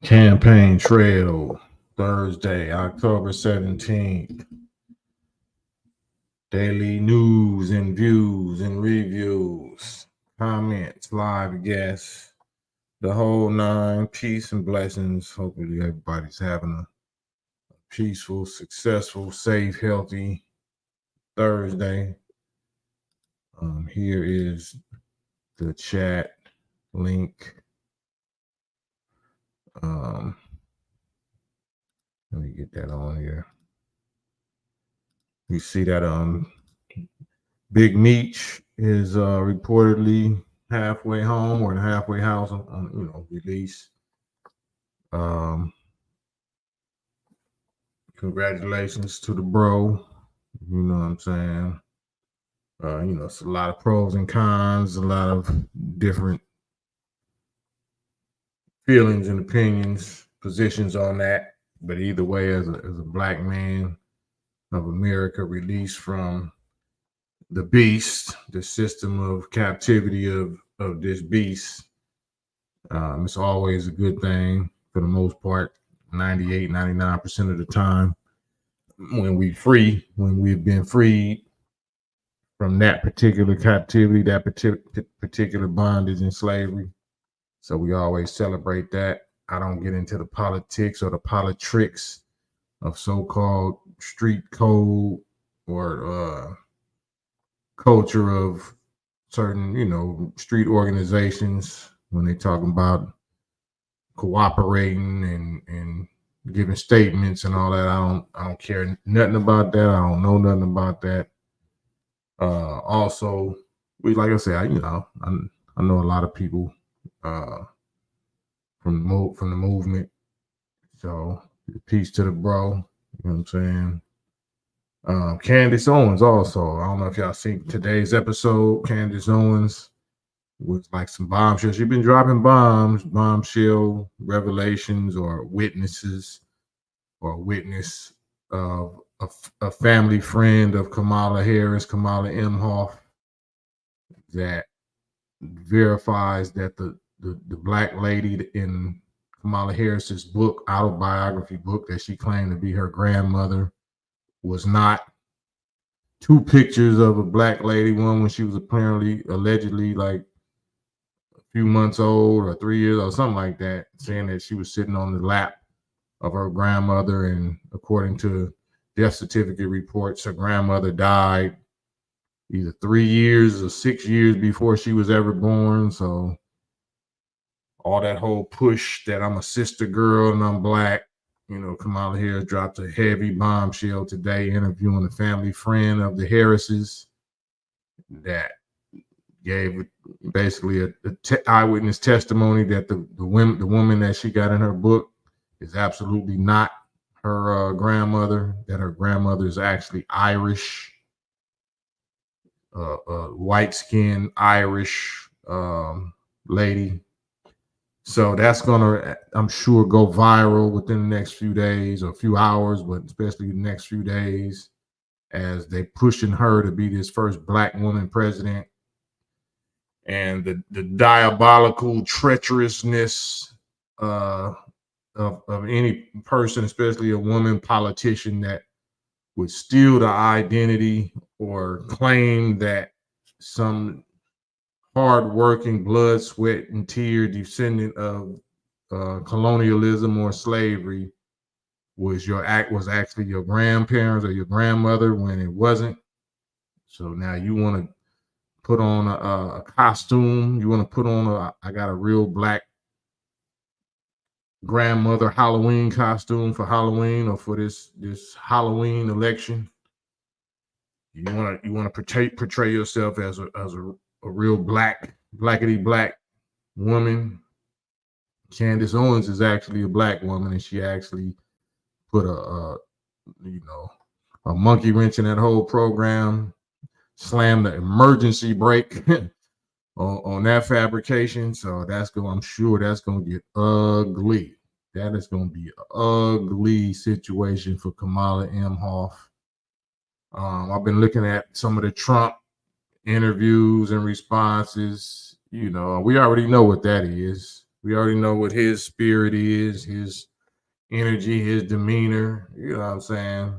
Campaign Trail, Thursday, October 17th. Daily news and views and reviews, comments, live guests, the whole nine. Peace and blessings. Hopefully, everybody's having a peaceful, successful, safe, healthy Thursday. Here is the chat link. Let me get that on here. You see that Big Meech is reportedly halfway home or the halfway house on release. Congratulations to the bro. You know what I'm saying? It's a lot of pros and cons, a lot of different feelings and opinions, positions on that. But either way, as a black man of America released from the beast, the system of captivity of this beast, it's always a good thing for the most part, 98, 99% of the time. When we've been freed from that particular captivity, that particular bondage and slavery. So we always celebrate that. I don't get into the politics or the politricks of so-called street code or culture of certain, street organizations when they talking about cooperating and giving statements and all that. I don't care nothing about that. I don't know nothing about that. Also, like I said, I know a lot of people from the movement. So peace to the bro. You know what I'm saying? Candace Owens also. I don't know if y'all seen today's episode. Candace Owens was like some bombshells. She's been dropping bombshell revelations or witnesses or witness of a family friend of Kamala Harris, Kamala Imhoff, that verifies that the black lady in Kamala Harris's book, autobiography book, that she claimed to be her grandmother was not. Two pictures of a black lady, one when she was allegedly like a few months old or 3 years or something like that, saying that she was sitting on the lap of her grandmother, and according to death certificate reports, her grandmother died either 3 years or 6 years before she was ever born. So all that whole push that I'm a sister girl and I'm black, Kamala Harris dropped a heavy bombshell today, interviewing a family friend of the Harrises that gave basically a eyewitness testimony that the woman that she got in her book is absolutely not her grandmother, that her grandmother is actually Irish, white-skinned Irish lady. So that's gonna, I'm sure, go viral within the next few days or a few hours, but especially the next few days, as they pushing her to be this first black woman president. And the diabolical treacherousness of any person, especially a woman politician, that would steal the identity or claim that some hardworking, blood, sweat, and tear descendant of colonialism or slavery was actually your grandparents or your grandmother, when it wasn't. So now you want to put on a costume. You want to put on I got a real black grandmother Halloween costume for Halloween or for this Halloween election. You want to portray yourself as a real blackety black woman. Candace Owens is actually a black woman, and she actually put a monkey wrench in that whole program, slammed the emergency brake on that fabrication. So I'm sure that's going to get ugly. That is going to be an ugly situation for Kamala Imhoff. I've been looking at some of the Trump interviews and responses. We already know what that is. We already know what his spirit is, his energy, his demeanor. You know what I'm saying?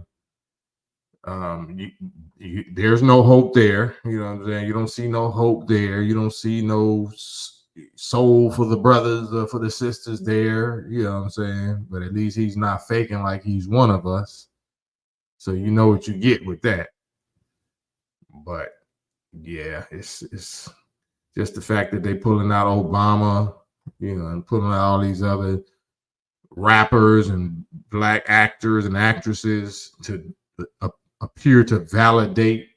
There's no hope there. You know what I'm saying? You don't see no hope there. You don't see no soul for the brothers or for the sisters there. You know what I'm saying? But at least he's not faking like he's one of us. So you know what you get with that. But yeah, it's just the fact that they pulling out Obama, you know, and pulling out all these other rappers and black actors and actresses to appear to validate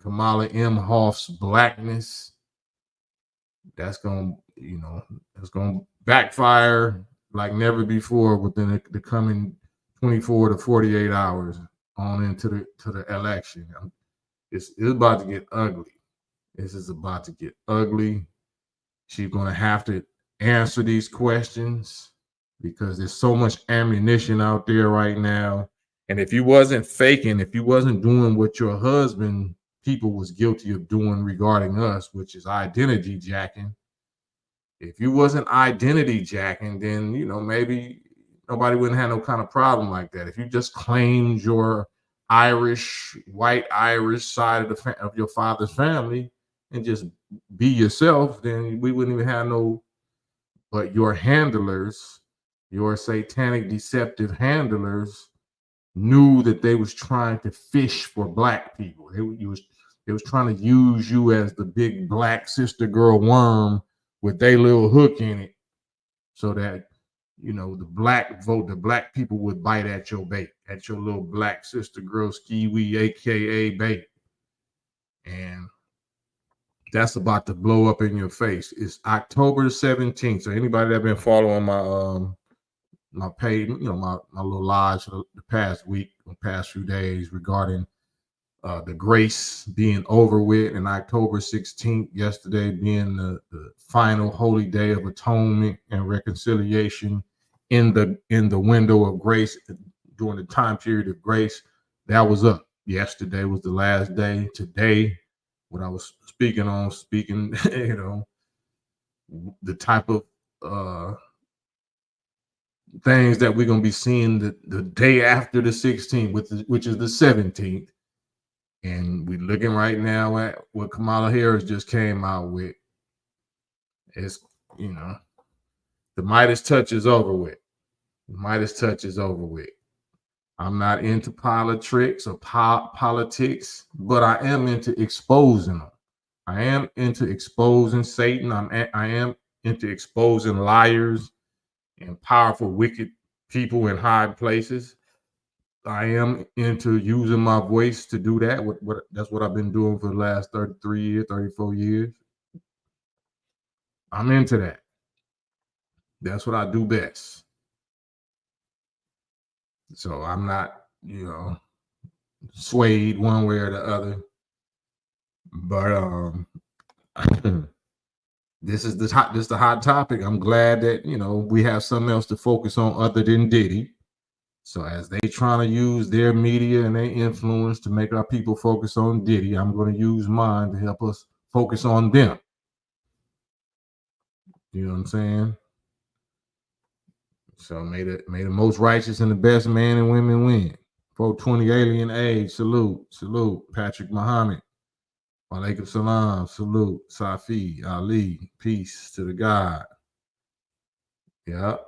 Kamala M. Hoff's blackness. That's gonna, you know, that's gonna backfire like never before within the coming 24 to 48 hours on into the election. It's about to get ugly. This is about to get ugly. She's gonna have to answer these questions because there's so much ammunition out there right now. And if you wasn't faking, if you wasn't doing what your husband people was guilty of doing regarding us, which is identity jacking, if you wasn't identity jacking, then you know maybe nobody wouldn't have no kind of problem like that. If you just claimed your Irish, white Irish side of your father's family and just be yourself, then we wouldn't even have no. But your handlers, your satanic deceptive handlers, knew that they was trying to fish for black people. They was trying to use you as the big black sister girl worm with their little hook in it, so that you know the black people would bite at your bait, at your little black sister girl skiwi, aka bait, and that's about to blow up in your face. It's October 17th. So anybody that been following my page, you know, my little lives for the past week, the past few days regarding the grace being over with, and October 16th, yesterday being the final holy day of atonement and reconciliation in the window of grace during the time period of grace. That was up. Yesterday was the last day. Today, what I was speaking, you know, the type of things that we're gonna be seeing the day after the 16th, which is the 17th. And we're looking right now at what Kamala Harris just came out with. It's, you know, the Midas touch is over with. The Midas touch is over with. I'm not into politics or politics, but I am into exposing them. I am into exposing Satan. I am into exposing liars and powerful, wicked people in high places. I am into using my voice to do that. That's what I've been doing for the last 33 years, 34 years. I'm into that. That's what I do best. So I'm not, you know, swayed one way or the other. But this is the hot topic. I'm glad that, you know, we have something else to focus on other than Diddy. So as they trying to use their media and their influence to make our people focus on Diddy, I'm going to use mine to help us focus on them. You know what I'm saying? So may the most righteous and the best man and women win. 420 alien age, salute, Patrick Muhammad. Walaikum salam, salute, Safi, Ali, peace to the God. Yeah.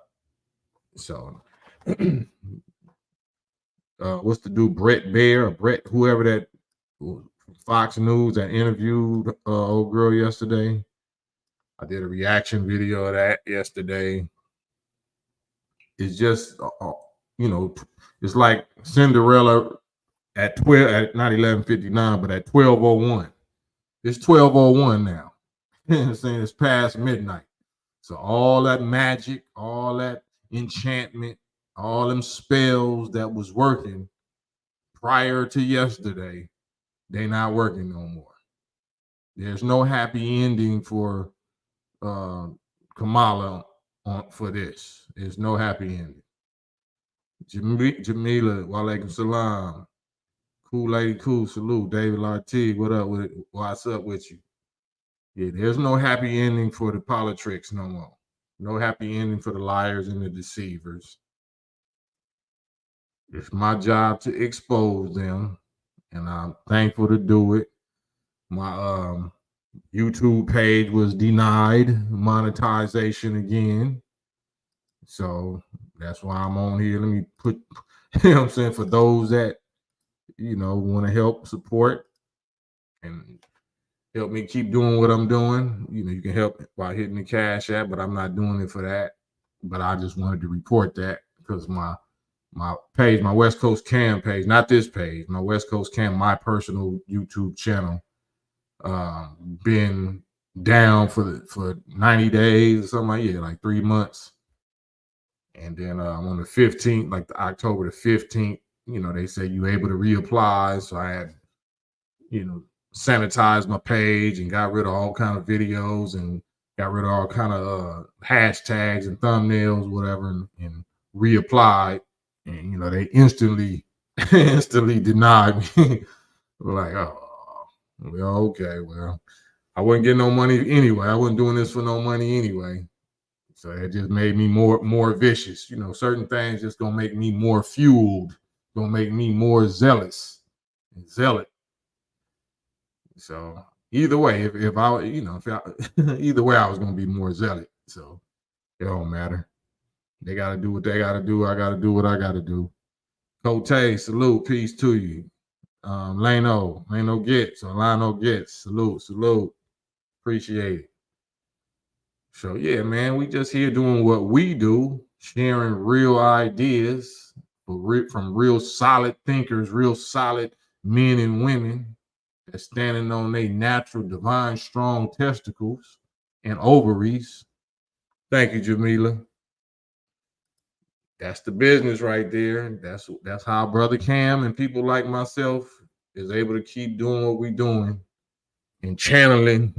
So what's the dude, Brett Baer or Brett, whoever that Fox News that interviewed old girl yesterday. I did a reaction video of that yesterday. It's just, you know, it's like Cinderella at 12, at not 11:59, but at 12:01. It's 12:01 now. You know what I'm saying? It's past midnight. So all that magic, all that enchantment, all them spells that was working prior to yesterday, they not working no more. There's no happy ending for Kamala for this. There's no happy ending. Jamila, walaikum salam. Cool lady, cool, salute. David Lartigue, what up with it? What's up with you? Yeah, there's no happy ending for the politics no more. No happy ending for the liars and the deceivers. It's my job to expose them, and I'm thankful to do it. My YouTube page was denied monetization again. So that's why I'm on here. Let me put, you know what I'm saying, for those that, want to help support and help me keep doing what I'm doing. You can help by hitting the Cash App, but I'm not doing it for that. But I just wanted to report that because my page, my West Coast Cam page, not this page, my West Coast Cam, my personal YouTube channel, been down for 90 days or something like 3 months. And then on the 15th, like October the 15th, they say you able to reapply. So I had, sanitized my page and got rid of all kind of videos and got rid of all kind of hashtags and thumbnails, whatever, and reapplied. And they instantly denied me. Like, oh, well, okay, well, I wasn't getting no money anyway. I wasn't doing this for no money anyway. So it just made me more vicious. Certain things just gonna make me more fueled, gonna make me more zealous and zealot. So either way, if I, either way, I was gonna be more zealot. So it don't matter. They gotta do what they gotta do. I gotta do what I gotta do. Cote, salute, peace to you. Lano Gets, or Lano Gets, salute. Appreciate it. So yeah, man, we just here doing what we do, sharing real ideas from real solid thinkers, real solid men and women that's standing on their natural, divine, strong testicles and ovaries. Thank you, Jamila. That's the business right there. That's how Brother Cam and people like myself is able to keep doing what we're doing and channeling,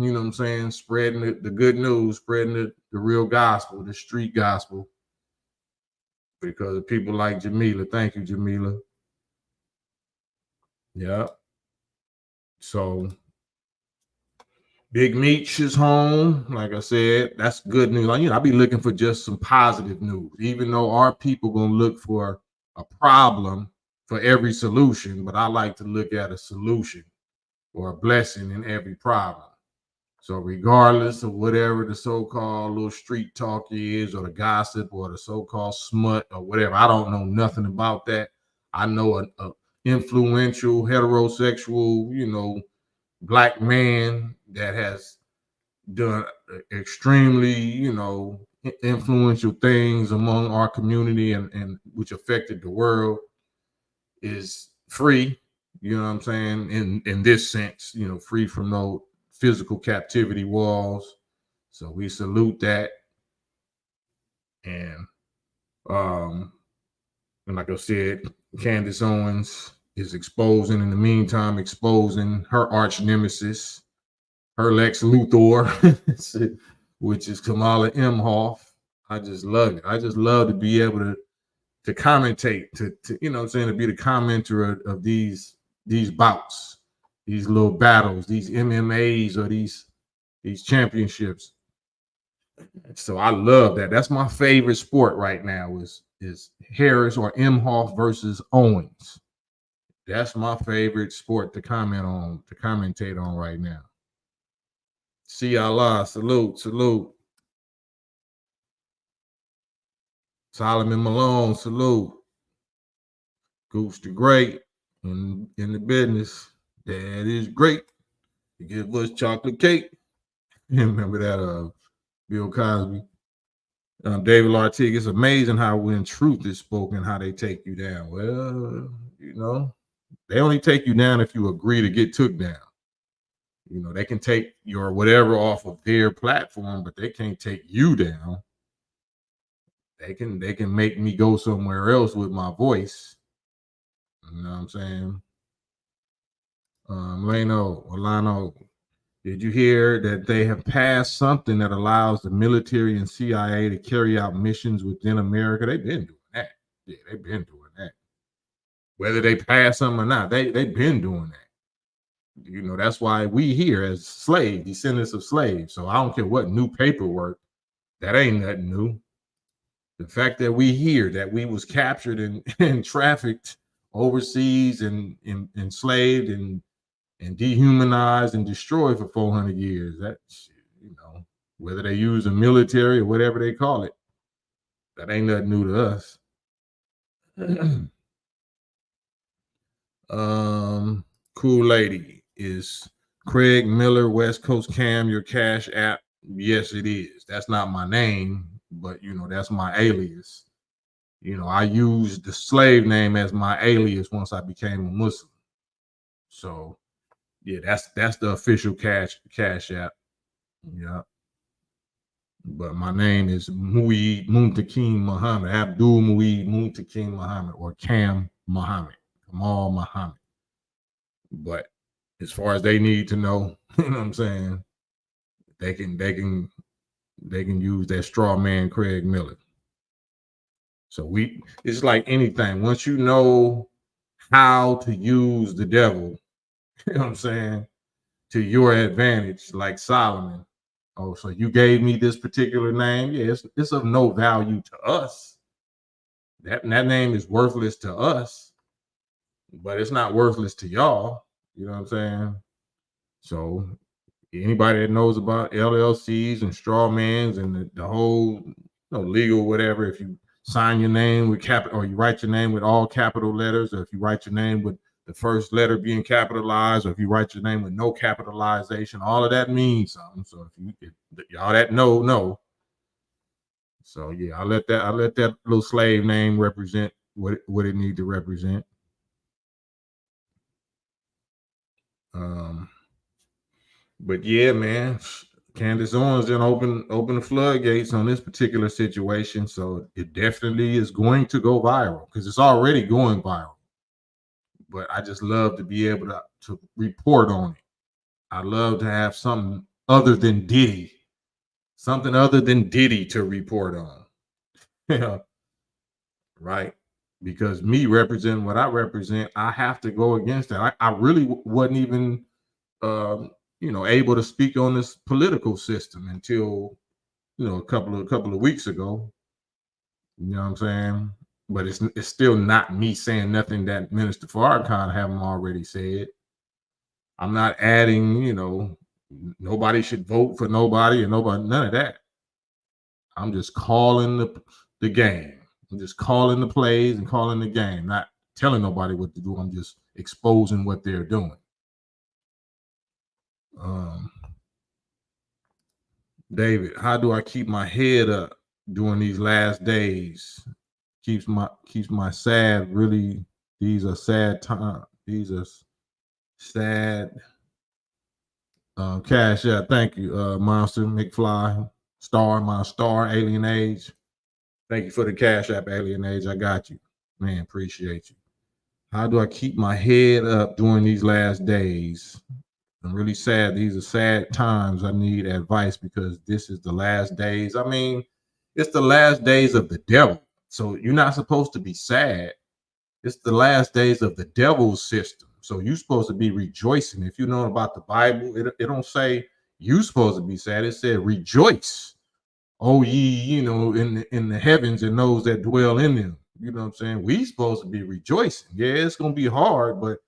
spreading the good news, spreading the real gospel, the street gospel. Because of people like Jamila. Thank you, Jamila. Yeah. So Big Meech is home. Like I said, that's good news. I be looking for just some positive news, even though our people gonna look for a problem for every solution, but I like to look at a solution or a blessing in every problem. So regardless of whatever the so-called little street talk is, or the gossip, or the so-called smut, or whatever, I don't know nothing about that. I know a influential heterosexual, Black man that has done extremely, influential things among our community and which affected the world, is free. You know what I'm saying? In this sense, free from no physical captivity walls. So we salute that. And like I said, Candace Owens is exposing her arch nemesis, her Lex Luthor, which is Kamala Imhoff. I just love it. I just love to be able to commentate, to to be the commenter of these bouts, these little battles, these MMAs, or these championships. So I love that. That's my favorite sport right now is Harris or Imhoff versus Owens. That's my favorite sport to commentate on right now. See Allah, salute. Solomon Malone, salute. Goose the Great in the business. That is great. You give us chocolate cake. You remember that Bill Cosby? David Lartigue. It's amazing how when truth is spoken, how they take you down. Well, they only take you down if you agree to get took down. They can take your whatever off of their platform, but they can't take you down. They can make me go somewhere else with my voice. You know what I'm saying? Lano, did you hear that they have passed something that allows the military and CIA to carry out missions within America? They've been doing that. Yeah, they've been doing that. Whether they pass something or not, they've been doing that. That's why we here as slaves, descendants of slaves. So I don't care what new paperwork That ain't nothing new. The fact that we hear that we was captured and trafficked overseas and enslaved and dehumanized and destroyed for 400 years. That's, whether they use the military or whatever they call it, that ain't nothing new to us. Cool lady, is Craig Miller West Coast Cam your Cash App? Yes, it is. That's not my name, but that's my alias. I used the slave name as my alias once I became a Muslim. So yeah, that's the official Cash App. Yeah. But my name is Mueed Muntakim Muhammad, Abdul Mueed Muntakim Muhammad, or Cam Muhammad, Kamal Muhammad. But as far as they need to know, you know what I'm saying, they can use that straw man Craig Miller. So it's like anything. Once you know how to use the devil, you know what I'm saying, to your advantage, like Solomon. Oh, so you gave me this particular name? Yeah, it's of no value to us. That name is worthless to us, but it's not worthless to y'all. You know what I'm saying? So anybody that knows about LLCs and straw mans and the whole legal whatever, if you sign your name with capital, or you write your name with all capital letters, or if you write your name with the first letter being capitalized, or if you write your name with no capitalization, all of that means something. So if y'all that know. So yeah, I let that little slave name represent what it need to represent. But yeah, man, Candace Owens didn't open the floodgates on this particular situation, so it definitely is going to go viral because it's already going viral. But I just love to be able to report on it. I love to have something other than Diddy to report on. Yeah, right. Because me representing what I represent, I have to go against that. I really wasn't even able to speak on this political system until a couple of weeks ago. You know what I'm saying? But it's still not me saying nothing that Minister Farrakhan haven't already said. I'm not adding, nobody should vote for nobody and none of that. I'm just calling the game. I'm just calling the plays and calling the game, not telling nobody what to do. I'm just exposing what they're doing. David, how do I keep my head up during these last days? Keeps my sad. Really, these are sad times. These are sad. Cash out. Thank you, Monster McFly, my star, Alien Age. Thank you for the Cash App, Alien Age. I got you, man. Appreciate you. How do I keep my head up during these last days? I'm really sad. These are sad times. I need advice because this is the last days. I mean, it's the last days of the devil. So you're not supposed to be sad. It's the last days of the devil's system. So you're supposed to be rejoicing. If you know about the Bible, it don't say you're supposed to be sad. It said rejoice. Oh, ye, in the heavens and those that dwell in them. You know what I'm saying? We supposed to be rejoicing. Yeah, it's gonna be hard, but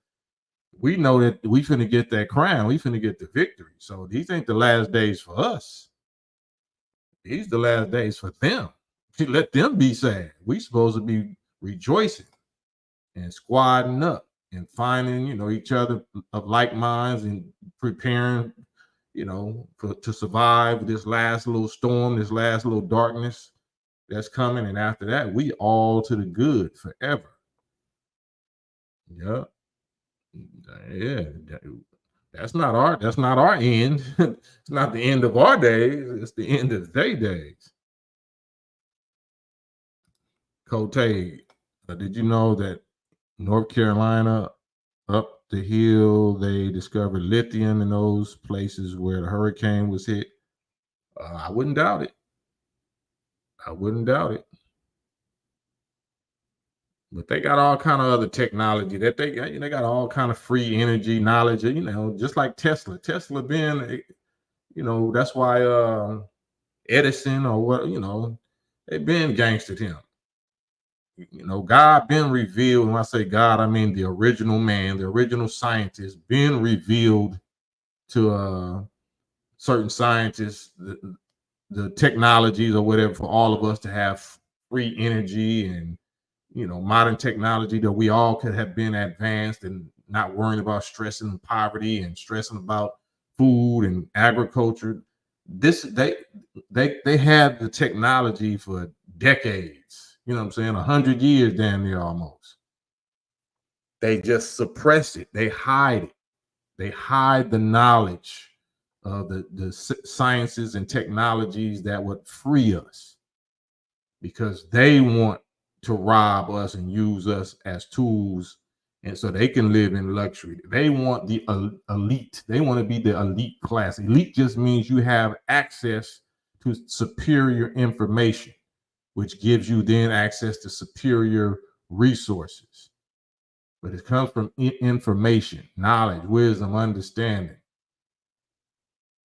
we know that we finna get that crown. We finna get the victory. So these ain't the last days for us. These the last days for them. Let them be sad. We supposed to be rejoicing and squadding up and finding, each other of like minds and preparing, to survive this last little storm, this last little darkness that's coming. And after that, we all to the good forever. Yeah. Yeah. That's not our end. It's not the end of our days. It's the end of their days. Cote, did you know that North Carolina, up the hill, they discovered lithium in those places where the hurricane was hit? I wouldn't doubt it. But they got all kind of other technology that they got all kind of free energy knowledge, just like Tesla. Tesla been, that's why Edison or what, they've been gangstered him. God been revealed. When I say God, I mean the original man, the original scientist, been revealed to certain scientists, the technologies or whatever, for all of us to have free energy and modern technology, that we all could have been advanced and not worrying about stressing and poverty and stressing about food and agriculture. They had the technology for decades. You know what I'm saying? 100 years damn near almost. They just suppress it. They hide it. They hide the knowledge of the sciences and technologies that would free us, because they want to rob us and use us as tools, and so they can live in luxury. They want the elite. They want to be the elite class. Elite just means you have access to superior information, which gives you then access to superior resources. But it comes from information, knowledge, wisdom, understanding.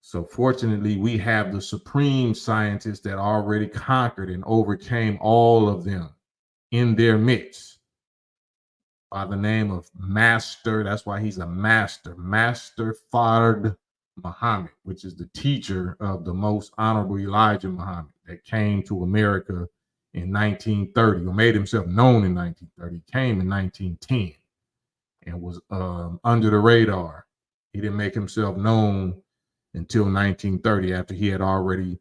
So fortunately, we have the supreme scientists that already conquered and overcame all of them in their midst, by the name of Master. That's why he's a master. Master Fard Muhammad, which is the teacher of the most honorable Elijah Muhammad, that came to America in 1930, or made himself known in 1930. He came in 1910 and was under the radar. He didn't make himself known until 1930, after he had already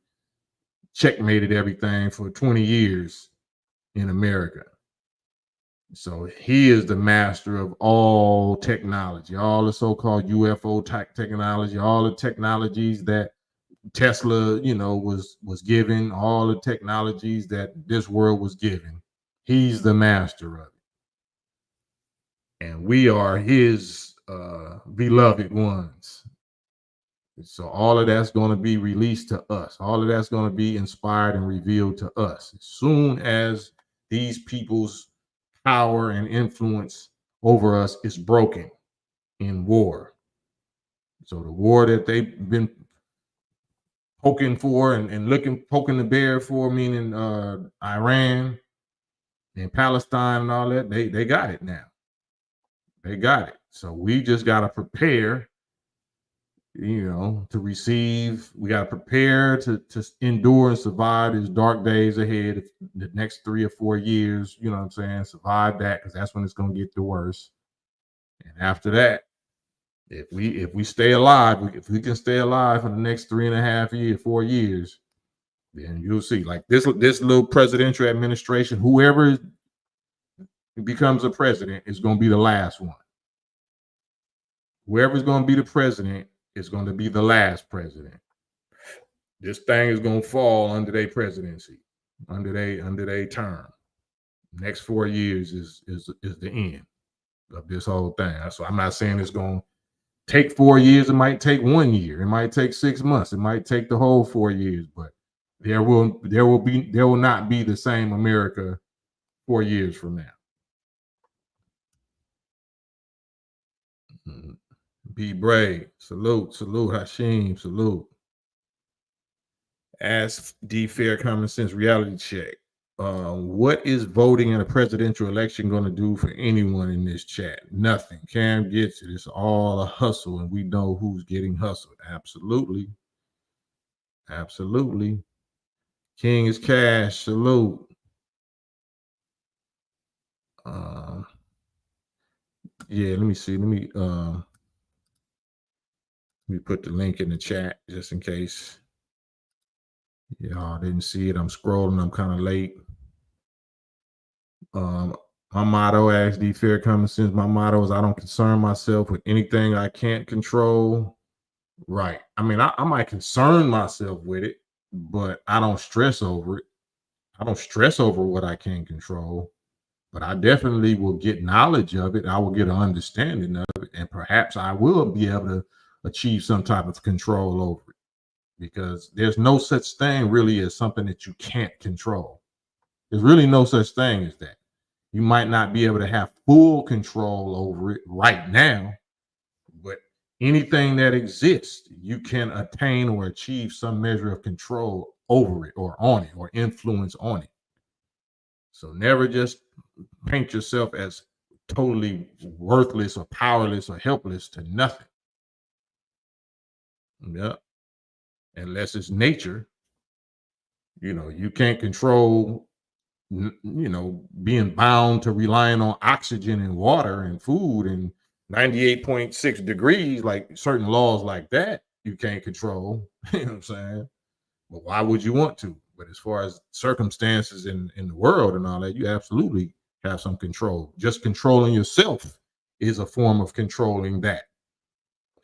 checkmated everything for 20 years in America. So he is the master of all technology, all the so-called UFO technology, all the technologies that Tesla, was given, all the technologies that this world was given. He's the master of it. And we are his beloved ones. So all of that's going to be released to us. All of that's going to be inspired and revealed to us as soon as these people's power and influence over us is broken in war. So the war that they've been poking for and poking the bear for, meaning Iran and Palestine and all that, they got it now. They got it. So we just got to prepare, to receive. We got to prepare to endure and survive these dark days ahead, the next 3 or 4 years. You know what I'm saying? Survive that, because that's when it's going to get the worst. And after that, if we stay alive, if we can stay alive for the next 3.5 years, 4 years, then you'll see. Like this little presidential administration, whoever becomes a president is going to be the last one. Whoever's going to be the president is going to be the last president. This thing is going to fall under their presidency, under their term. Next 4 years is the end of this whole thing. So I'm not saying it's going to take 4 years. It might take 1 year. It might take 6 months. It might take the whole 4 years. But there will not be the same America 4 years from now. Be brave. Salute, Hashim, salute. Ask D Fair Common Sense Reality Check. What is voting in a presidential election going to do for anyone in this chat? Nothing. Cam gets it. It's all a hustle, and we know who's getting hustled. Absolutely. King is cash. Salute. Yeah, let me see. Let me put the link in the chat just in case y'all didn't see it. I'm scrolling. I'm kind of late. My motto, ask D Fair Common Sense. My motto is I don't concern myself with anything I can't control. Right. I mean, I might concern myself with it, but I don't stress over it. I don't stress over what I can't control, but I definitely will get knowledge of it. I will get an understanding of it, and perhaps I will be able to achieve some type of control over it, because there's no such thing really as something that you can't control. There's really no such thing as that. You might not be able to have full control over it right now, but anything that exists, you can attain or achieve some measure of control over it or on it or influence on it. So never just paint yourself as totally worthless or powerless or helpless to nothing. Yeah. Unless it's nature, you can't control, being bound to relying on oxygen and water and food and 98.6 degrees, like certain laws like that, you can't control. You know what I'm saying? But why would you want to? But as far as circumstances in the world and all that, you absolutely have some control. Just controlling yourself is a form of controlling that.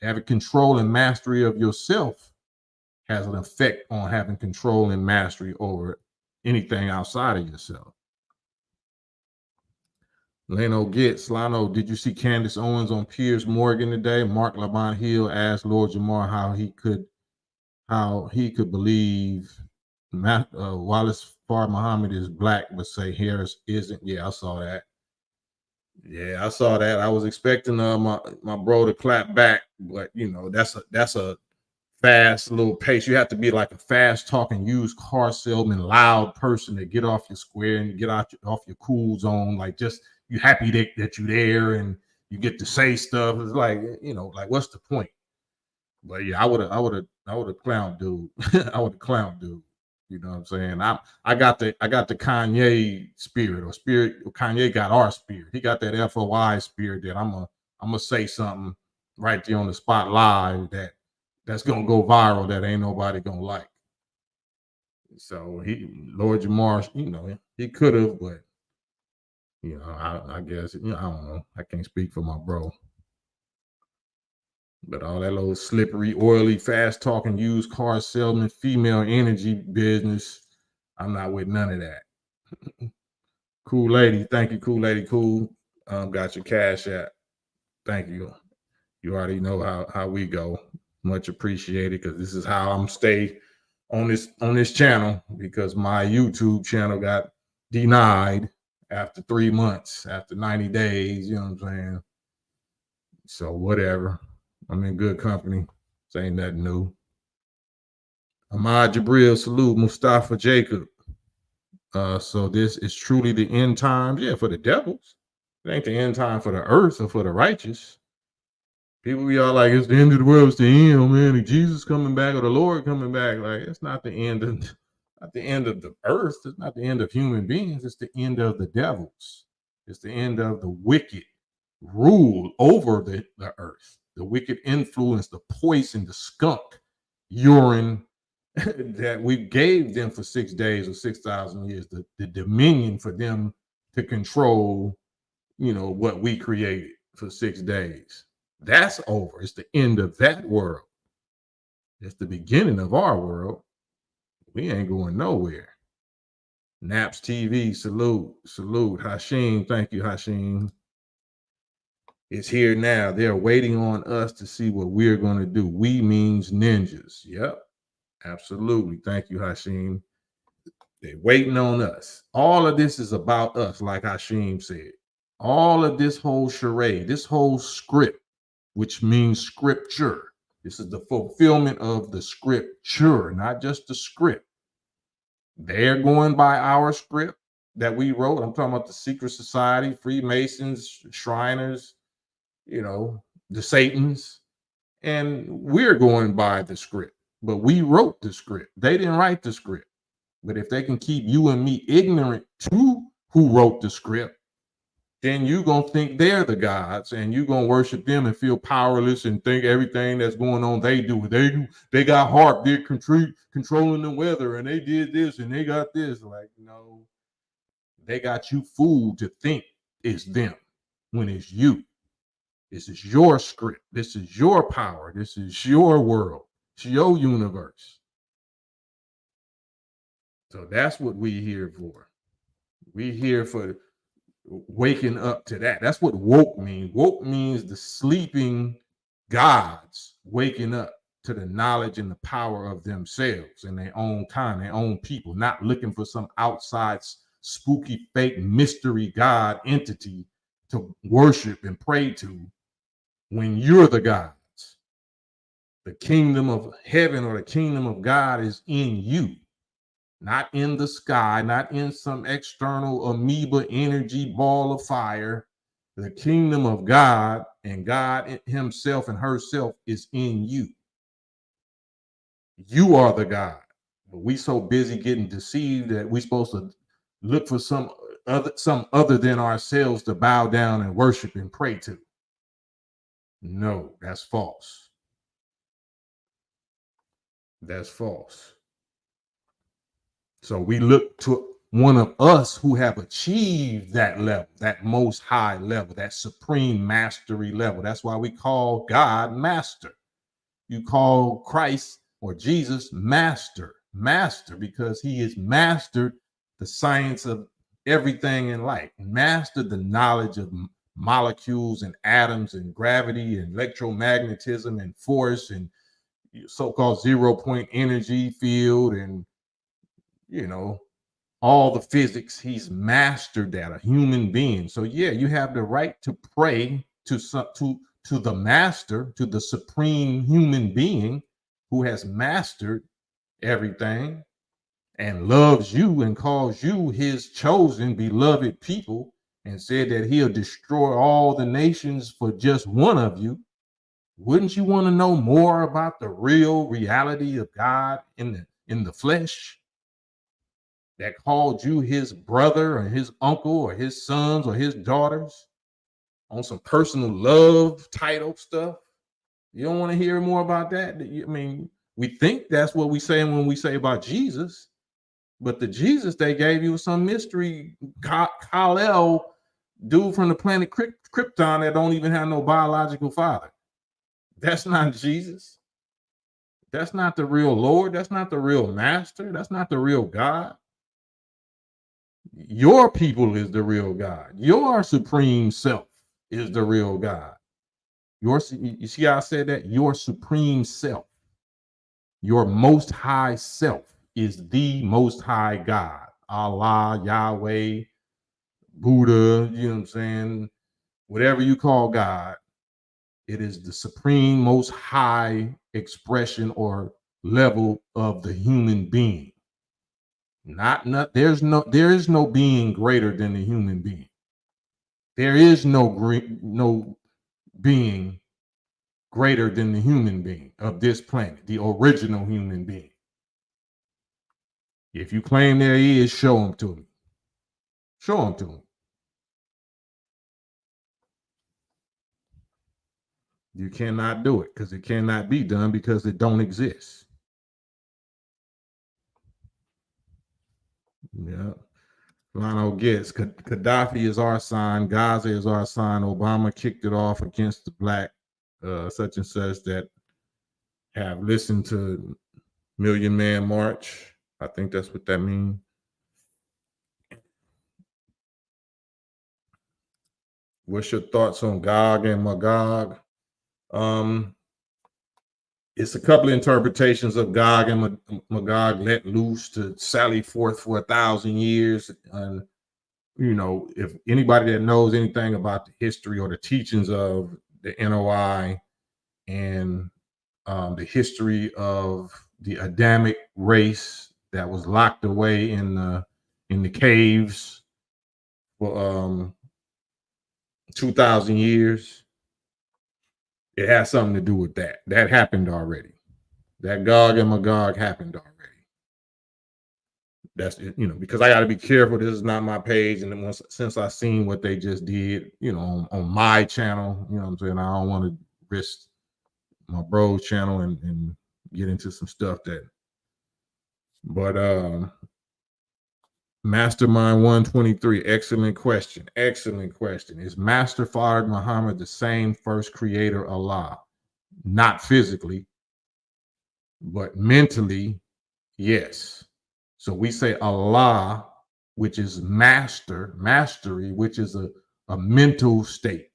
Having control and mastery of yourself has an effect on having control and mastery over anything outside of yourself. Leno Gets, Lano, did you see Candace Owens on Piers Morgan today? Mark Lamont Hill asked Lord Jamar how he could believe Wallace Farr Muhammad is black, but say Harris isn't. Yeah, I saw that. Yeah, I saw that. I was expecting my bro to clap back, but that's a fast little pace. You have to be like a fast talking used car salesman, loud person to get off your square and get off your cool zone. Like, just you happy that you're there and you get to say stuff. It's like, like, what's the point? But yeah, I would have clowned dude. I would have clowned dude. You know what I'm saying? I got the Kanye spirit, or spirit. Kanye got our spirit. He got that FOI spirit that I'm gonna say something right there on the spot live that's gonna go viral that ain't nobody gonna like. So Lord Jamar, he could have, but I guess I don't know. I can't speak for my bro. But all that little slippery, oily, fast talking, used car salesman, female energy business, I'm not with none of that. Cool lady, thank you, cool lady, cool. Got your cash app. Thank you. You already know how we go. Much appreciated, because this is how I'm stay on this channel, because my YouTube channel got denied after 3 months, after 90 days. You know what I'm saying? So whatever. I'm in good company. This ain't nothing new. Ahmad Jabril, salute. Mustafa Jacob. So this is truly the end times. Yeah, for the devils. It ain't the end time for the earth or for the righteous. People be all like, it's the end of the world, it's the end, oh man, Jesus coming back or the Lord coming back. Like, it's not the end of the earth. It's not the end of human beings. It's the end of the devils. It's the end of the wicked rule over the earth. The wicked influence, the poison, the skunk urine that we gave them for 6 days or 6,000 years, the dominion for them to control, what we created for 6 days. That's over. It's the end of that world. It's the beginning of our world. We ain't going nowhere. Naps TV, salute. Hashim, thank you, Hashim. It's here now. They're waiting on us to see what we're going to do. We means ninjas. Yep, absolutely. Thank you, Hashim. They're waiting on us. All of this is about us, like Hashim said. All of this whole charade, this whole script, which means scripture. This is the fulfillment of the scripture, not just the script. They're going by our script that we wrote. I'm talking about the secret society, Freemasons, Shriners, the Satans. And we're going by the script. But we wrote the script. They didn't write the script. But if they can keep you and me ignorant to who wrote the script, then you're going to think they're the gods, and you're going to worship them and feel powerless and think everything that's going on, they do. They got heart, they're controlling the weather, and they did this, and they got this. Like, no, they got you fooled to think it's them when it's you. This is your script. This is your power. This is your world. It's your universe. So that's what we here for. We here for waking up to that. That's what woke means. Woke means the sleeping gods waking up to the knowledge and the power of themselves and their own kind, their own people, not looking for some outside spooky fake mystery god entity to worship and pray to when you're the gods. The kingdom of heaven or the kingdom of God is in you. not in the sky, not in some external amoeba energy ball of fire. The kingdom of God and God himself and herself is in you. You are the God. But we so busy getting deceived that we're supposed to look for some other than ourselves to bow down and worship and pray to. No, that's false. That's false. So we look to one of us who have achieved that level, that most high level, that supreme mastery level. That's why we call God master. You call Christ or Jesus master, because he has mastered the science of everything in life, mastered the knowledge of molecules and atoms and gravity and electromagnetism and force and so-called 0 point energy field and all the physics. He's mastered that, a human being. So yeah, you have the right to pray to the master, to the supreme human being who has mastered everything and loves you and calls you his chosen beloved people and said that he'll destroy all the nations for just one of you. Wouldn't you want to know more about the real reality of God in the flesh, that called you his brother or his uncle or his sons or his daughters on some personal love title stuff? You don't want to hear more about that? I mean, we think that's what we say when we say about Jesus, but the Jesus they gave you was some mystery Kal-El dude from the planet Krypton that don't even have no biological father. That's not Jesus. That's not the real Lord. That's not the real master. That's not the real God. Your people is the real God. Your supreme self is the real God. You see how I said that? Your supreme self, your most high self is the most high God. Allah, Yahweh, Buddha, you know what I'm saying? Whatever you call God, it is the supreme most high expression or level of the human being. There is no being greater than the human being. There is no being greater than the human being of this planet, the original human being. If you claim there is, show him to me. Show him to me. You cannot do it because it cannot be done because it don't exist. Yeah. Lano gets Gaddafi is our sign, Gaza is our sign. Obama kicked it off against the black such and such that have listened to Million Man March. I think that's what that means. What's your thoughts on Gog and Magog? It's a couple of interpretations of Gog and Magog let loose to sally forth for 1,000 years. And if anybody that knows anything about the history or the teachings of the NOI and the history of the Adamic race that was locked away in the caves for 2,000 years, it has something to do with that. That happened already. That Gog and Magog happened already. That's because I got to be careful. This is not my page, and then since I seen what they just did, on my channel, what I'm saying, I don't want to risk my bro's channel and get into some stuff that. But Mastermind 123, excellent question. Excellent question. Is Master Fard Muhammad the same first creator Allah? Not physically, but mentally, yes. So we say Allah, which is mastery, which is a mental state,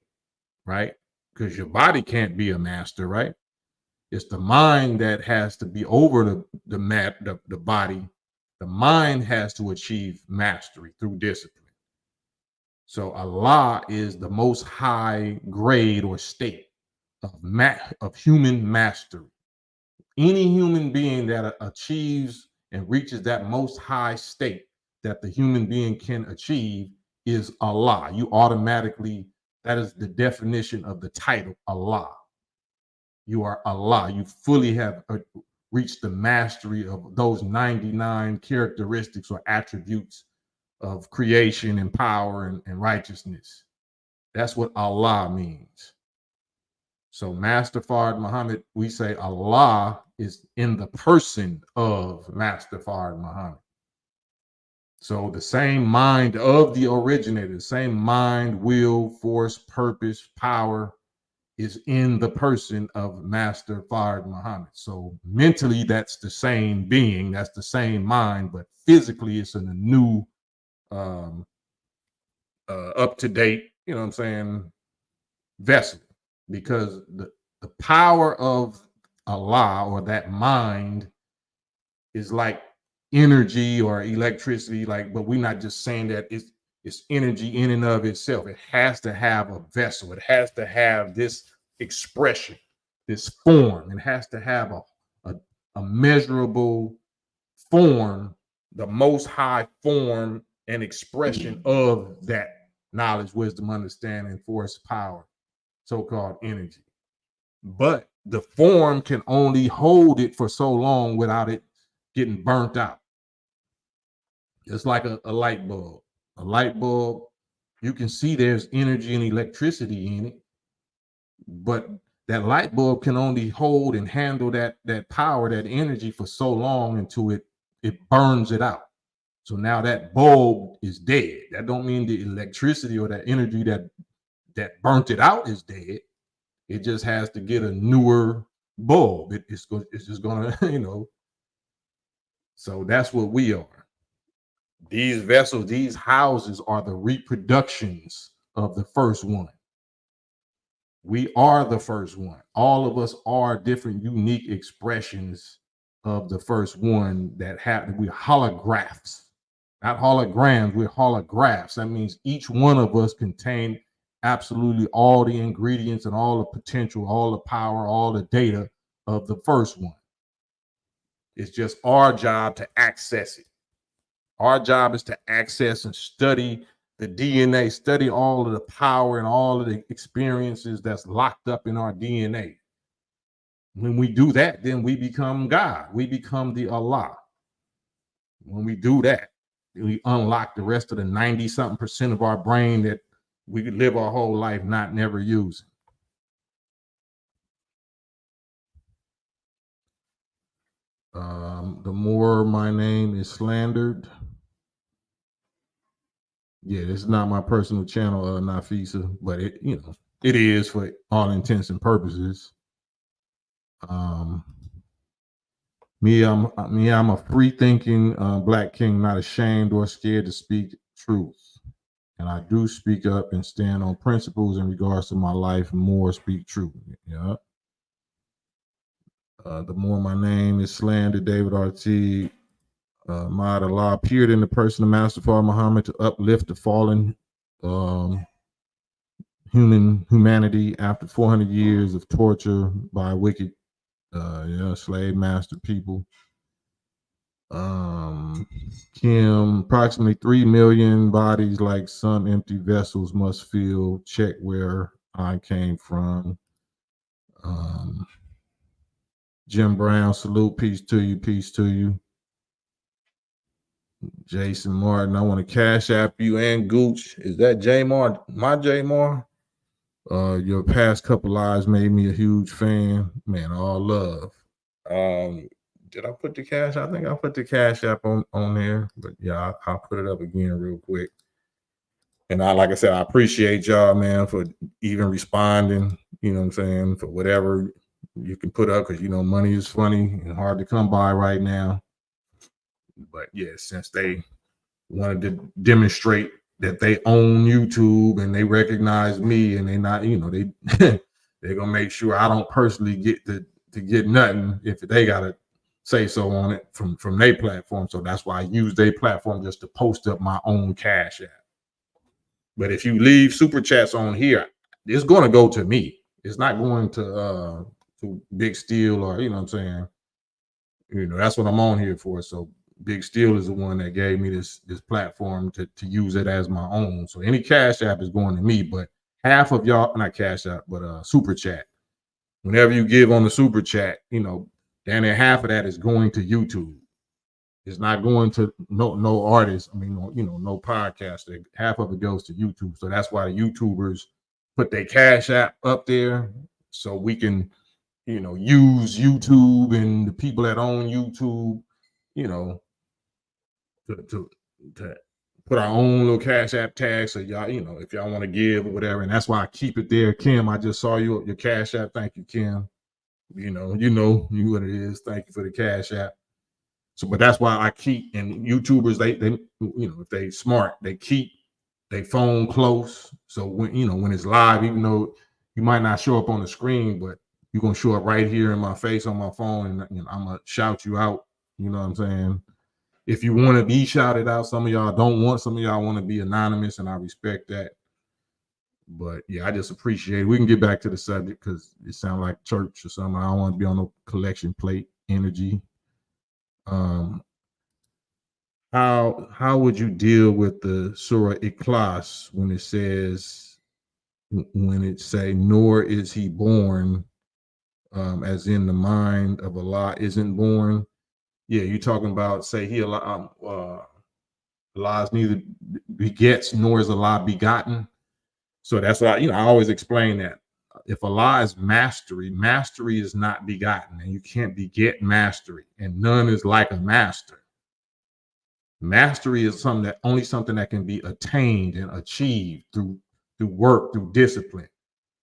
right? Because your body can't be a master, right? It's the mind that has to be over the body. The mind has to achieve mastery through discipline. So Allah is the most high grade or state of human mastery. Any human being that achieves and reaches that most high state that the human being can achieve is Allah. You automatically, that is the definition of the title, Allah. You are Allah. You fully have reached the mastery of those 99 characteristics or attributes of creation and power and righteousness. That's what Allah means. So Master Fard Muhammad, we say Allah is in the person of Master Fard Muhammad. So the same mind of the originator, the same mind, will, force, purpose, power is in the person of Master Fard Muhammad. So mentally, that's the same being, that's the same mind, but physically, it's in a new, up to date, you know what I'm saying, vessel. Because the power of Allah or that mind is like energy or electricity, like, but we're not just saying that it's energy in and of itself. It has to have a vessel. It has to have this expression, this form. It has to have a measurable form, the most high form and expression of that knowledge, wisdom, understanding, force, power, so-called energy. But the form can only hold it for so long without it getting burnt out. It's like a light bulb. A light bulb, you can see there's energy and electricity in it, but that light bulb can only hold and handle that power, that energy for so long until it burns it out. So now that bulb is dead. That don't mean the electricity or that energy that burnt it out is dead. It just has to get a newer bulb. It's just gonna, you know. So that's what we are. These vessels, these houses are the reproductions of the first one. We are the first one. All of us are different, unique expressions of the first one that happen. We're holographs, not holograms. We're holographs. That means each one of us contain absolutely all the ingredients and all the potential, all the power, all the data of the first one. It's just our job to access it. Our job is to access and study the DNA, study all of the power and all of the experiences that's locked up in our DNA. When we do that, then we become God. We become the Allah. When we do that, we unlock the rest of the 90-something% of our brain that we could live our whole life never using. The more my name is slandered. Yeah, this is not my personal channel, Nafisa, but it is for all intents and purposes. Me, I'm a free-thinking Black king, not ashamed or scared to speak truth. And I do speak up and stand on principles in regards to my life, more speak truth. Yeah. The more my name is slandered, David R.T. Ma'ad Allah appeared in the person of Master Fard Muhammad to uplift the fallen humanity after 400 years of torture by wicked slave master people. Kim, approximately 3 million bodies like some empty vessels must feel. Check where I came from. Jim Brown, salute, peace to you, peace to you. Jason Martin, I want to cash app you and Gooch. Is that J Mar? My J Mar? Your past couple lives made me a huge fan. Man, all love. Did I put the cash? I think I put the cash app on there, but yeah, I'll put it up again real quick. And like I said, I appreciate y'all, man, for even responding. You know what I'm saying? For whatever you can put up, because money is funny and hard to come by right now. But yeah, since they wanted to demonstrate that they own YouTube and they recognize me, and they not, they're gonna make sure I don't personally get to get nothing if they gotta say so on it from their platform. So that's why I use their platform just to post up my own cash app. But if you leave super chats on here, it's gonna go to me. It's not going to Big Steel or what I'm saying. That's what I'm on here for. So Big Steel is the one that gave me this platform to use it as my own. So any Cash App is going to me, but half of y'all, not Cash App, but Super Chat. Whenever you give on the Super Chat, damn near half of that is going to YouTube. It's not going to no artist. I mean, no podcaster. Half of it goes to YouTube. So that's why the YouTubers put their Cash App up there, so we can, use YouTube and the people that own YouTube, to put our own little Cash App tag. So y'all, if y'all want to give or whatever. And that's why I keep it there. Kim, I just saw your Cash App. Thank you, Kim. You know what it is. Thank you for the Cash App. So, but that's why I keep, and YouTubers, they if they smart, they keep their phone close. So when it's live, even though you might not show up on the screen, but you're gonna show up right here in my face on my phone, and I'm gonna shout you out. You know what I'm saying? If you want to be shouted out, some of y'all don't want, some of y'all want to be anonymous, and I respect that. But yeah, I just appreciate it. We can get back to the subject because it sounds like church or something. I don't want to be on no collection plate energy. How would you deal with the Surah Ikhlas when it says, when it say, nor is he born, as in the mind of Allah isn't born? Yeah, you're talking about, say he Allah is neither begets nor is Allah begotten. So that's why I always explain that if Allah is mastery is not begotten, and you can't beget mastery, and none is like a master. Mastery is something that can be attained and achieved through work, through discipline.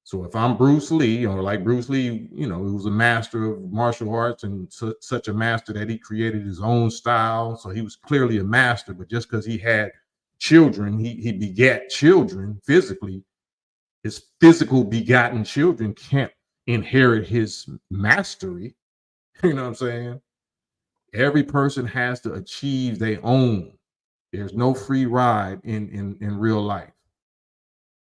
So if I'm Bruce Lee, or like Bruce Lee, he was a master of martial arts, and such a master that he created his own style. So he was clearly a master, but just because he had children, he begat children physically, his physical begotten children can't inherit his mastery. You know what I'm saying? Every person has to achieve their own. There's no free ride in real life.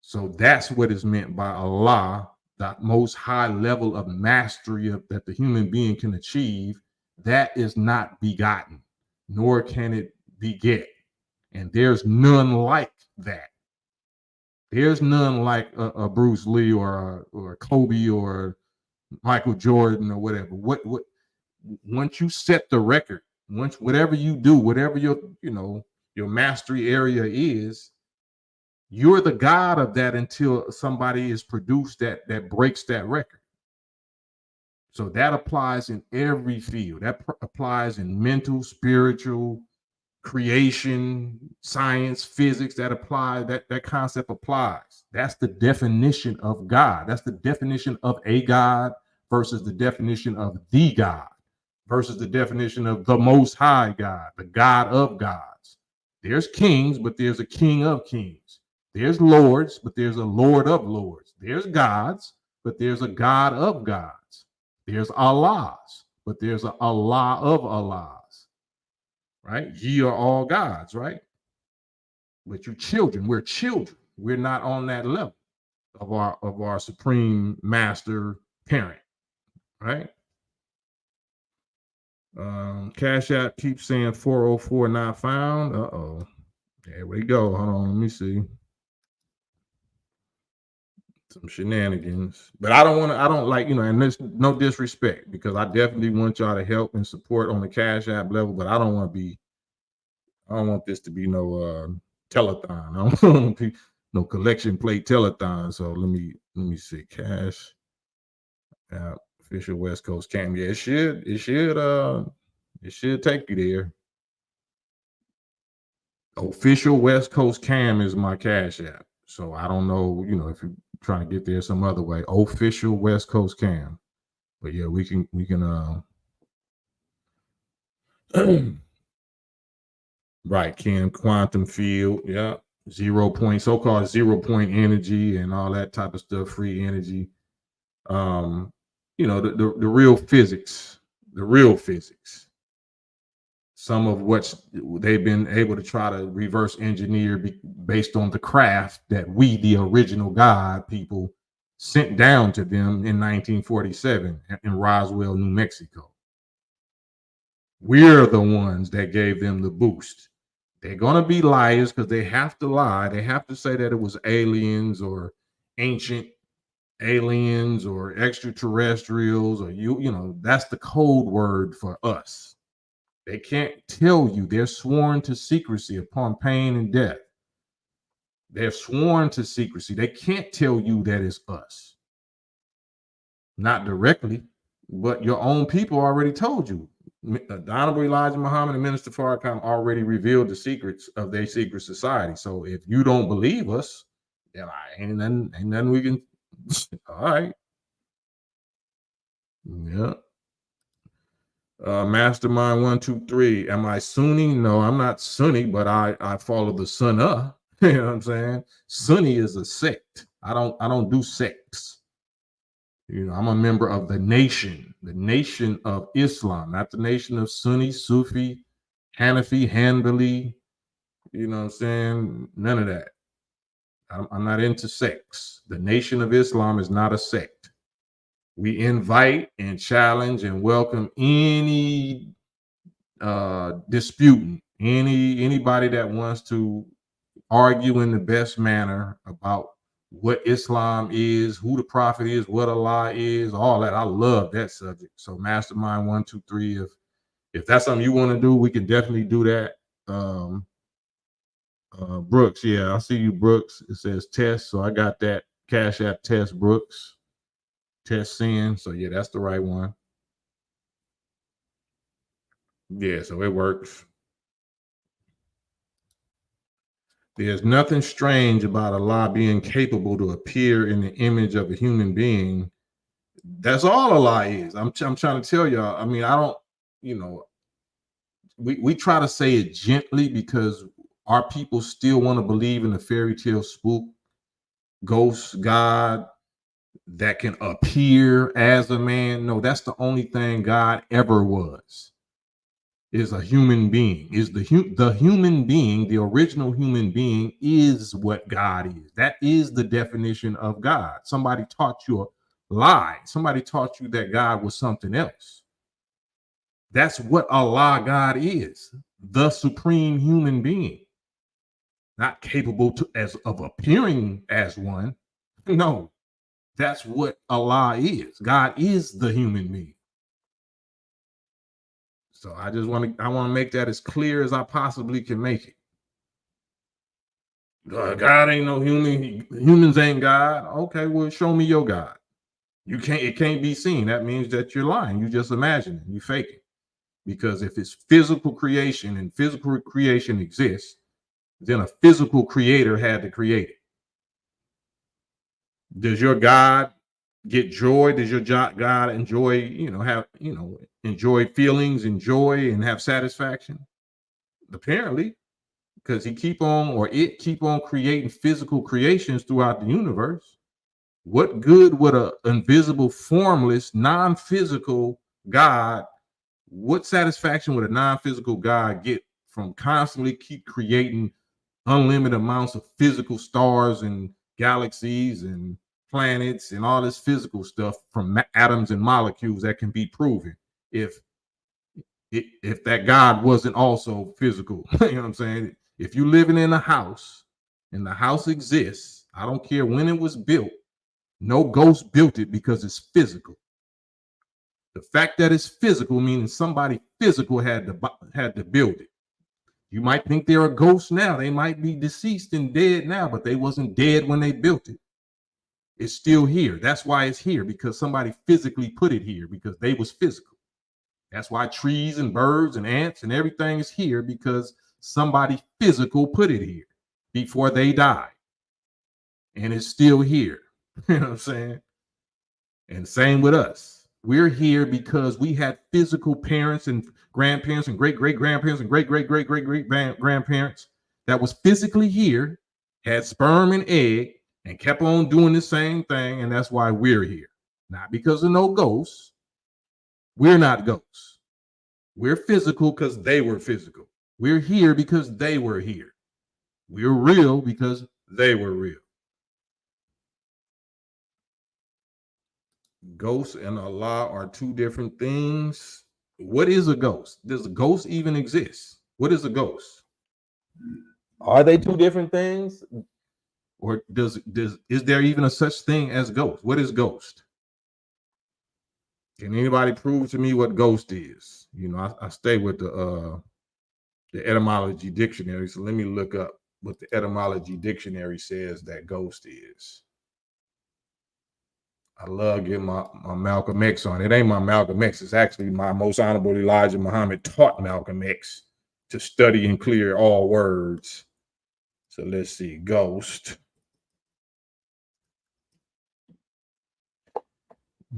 So that's what is meant by Allah, the most high level of mastery that the human being can achieve. That is not begotten, nor can it beget. And there's none like that. There's none like a Bruce Lee or Kobe or Michael Jordan or whatever. What once you set the record, once whatever you do, whatever your mastery area is, you're the god of that until somebody is produced that breaks that record. So that applies in every field. That applies in mental, spiritual, creation, science, physics. That applies. That concept applies. That's the definition of God. That's the definition of a God versus the definition of the God versus the definition of the Most High God, the God of gods. There's kings, but there's a king of kings. There's lords, but there's a lord of lords. There's gods, but there's a God of gods. There's Allahs, but there's a Allah of Allahs. Right? Ye are all gods, right? But you children, we're children. We're not on that level of our supreme master parent, right? Cash App keeps saying 404 not found. Uh-oh. There we go. Hold on, let me see. Some shenanigans. But I don't like, and there's no disrespect, because I definitely want y'all to help and support on the Cash App level, but I don't want this to be no telethon. I don't want to be no collection plate telethon. So let me see. Cash App official West Coast Cam. Yeah, it should take you there. Official West Coast Cam is my Cash App. So I don't know, if you're trying to get there some other way. Official West Coast Cam. But yeah, we can right, Cam, quantum field, yeah. 0 point, so-called 0 point energy and all that type of stuff, free energy. The real physics, some of what they've been able to try to reverse engineer based on the craft that we, the original God people, sent down to them in 1947 in Roswell, New Mexico. We're the ones that gave them the boost. They're going to be liars because they have to lie. They have to say that it was aliens or ancient aliens or extraterrestrials, or that's the code word for us. They can't tell you. They're sworn to secrecy upon pain and death. They're sworn to secrecy. They can't tell you that it's us. Not directly, but your own people already told you. The Honorable Elijah Muhammad and Minister Farrakhan already revealed the secrets of their secret society. So if you don't believe us, then ain't nothing we can. All right. Yeah. Mastermind 123. Am I Sunni? No, I'm not Sunni, but I follow the Sunnah. You know what I'm saying? Sunni is a sect. I don't do sects. I'm a member of the nation of Islam, not the nation of Sunni, Sufi, Hanafi, Hanbali. You know what I'm saying? None of that. I'm not into sects. The nation of Islam is not a sect. We invite and challenge and welcome any disputant, anybody that wants to argue in the best manner about what Islam is, who the prophet is, what Allah is, all that. I love that subject. So Mastermind 123, if that's something you want to do, we can definitely do that. Brooks, yeah, I see you, Brooks. It says test, so I got that. Cash App test, Brooks. Test sin. So yeah, that's the right one. Yeah, so it works. There's nothing strange about Allah being capable to appear in the image of a human being. That's all Allah is. I'm trying to tell y'all. I mean, I don't, we try to say it gently because our people still want to believe in a fairy tale spook, ghost, God that can appear as a man. No, that's the only thing God ever was. Is a human being. Is the human being, the original human being, is what God is. That is the definition of God. Somebody taught you a lie. Somebody taught you that God was something else. That's what Allah, God, is. The supreme human being. Not capable of appearing as one. No, that's what Allah is. God is the human being. So I want to make that as clear as I possibly can make it. God ain't no human. Humans ain't God. Okay, well, show me your God. It can't be seen. That means that you're lying. You just imagining. You faking. Because if it's physical creation and physical creation exists, then a physical creator had to create it. Does your God get joy? Does your God enjoy, enjoy feelings and joy and have satisfaction? Apparently, because it keep on creating physical creations throughout the universe. What good would an invisible, formless, non-physical God, what satisfaction would a non-physical God get from constantly keep creating unlimited amounts of physical stars and galaxies and planets and all this physical stuff from atoms and molecules that can be proven if that God wasn't also physical? You know what I'm saying? If you're living in a house and the house exists, I don't care when it was built, no ghost built it because it's physical. The fact that it's physical means somebody physical had to build it. You might think they're a ghost now. They might be deceased and dead now, but they wasn't dead when they built it. It's still here. That's why it's here, because somebody physically put it here because they was physical. That's why trees and birds and ants and everything is here, because somebody physical put it here before they died. And it's still here. You know what I'm saying? And same with us. We're here because we had physical parents and grandparents and great-great-grandparents and great-great-great-great-great-grandparents that was physically here, had sperm and egg, and kept on doing the same thing. And that's why we're here. Not because of no ghosts. We're not ghosts. We're physical because they were physical. We're here because they were here. We're real because they were real. Ghosts and Allah are two different things. What is a ghost? Does a ghost even exist? What is a ghost? Are they two different things? Or is there even a such thing as ghost? What is ghost? Can anybody prove to me what ghost is? You know, I stay with the etymology dictionary. So let me look up what the etymology dictionary says that ghost is. I love getting my Malcolm X on. It ain't my Malcolm X. It's actually my most honorable Elijah Muhammad taught Malcolm X to study and clear all words. So let's see, ghost.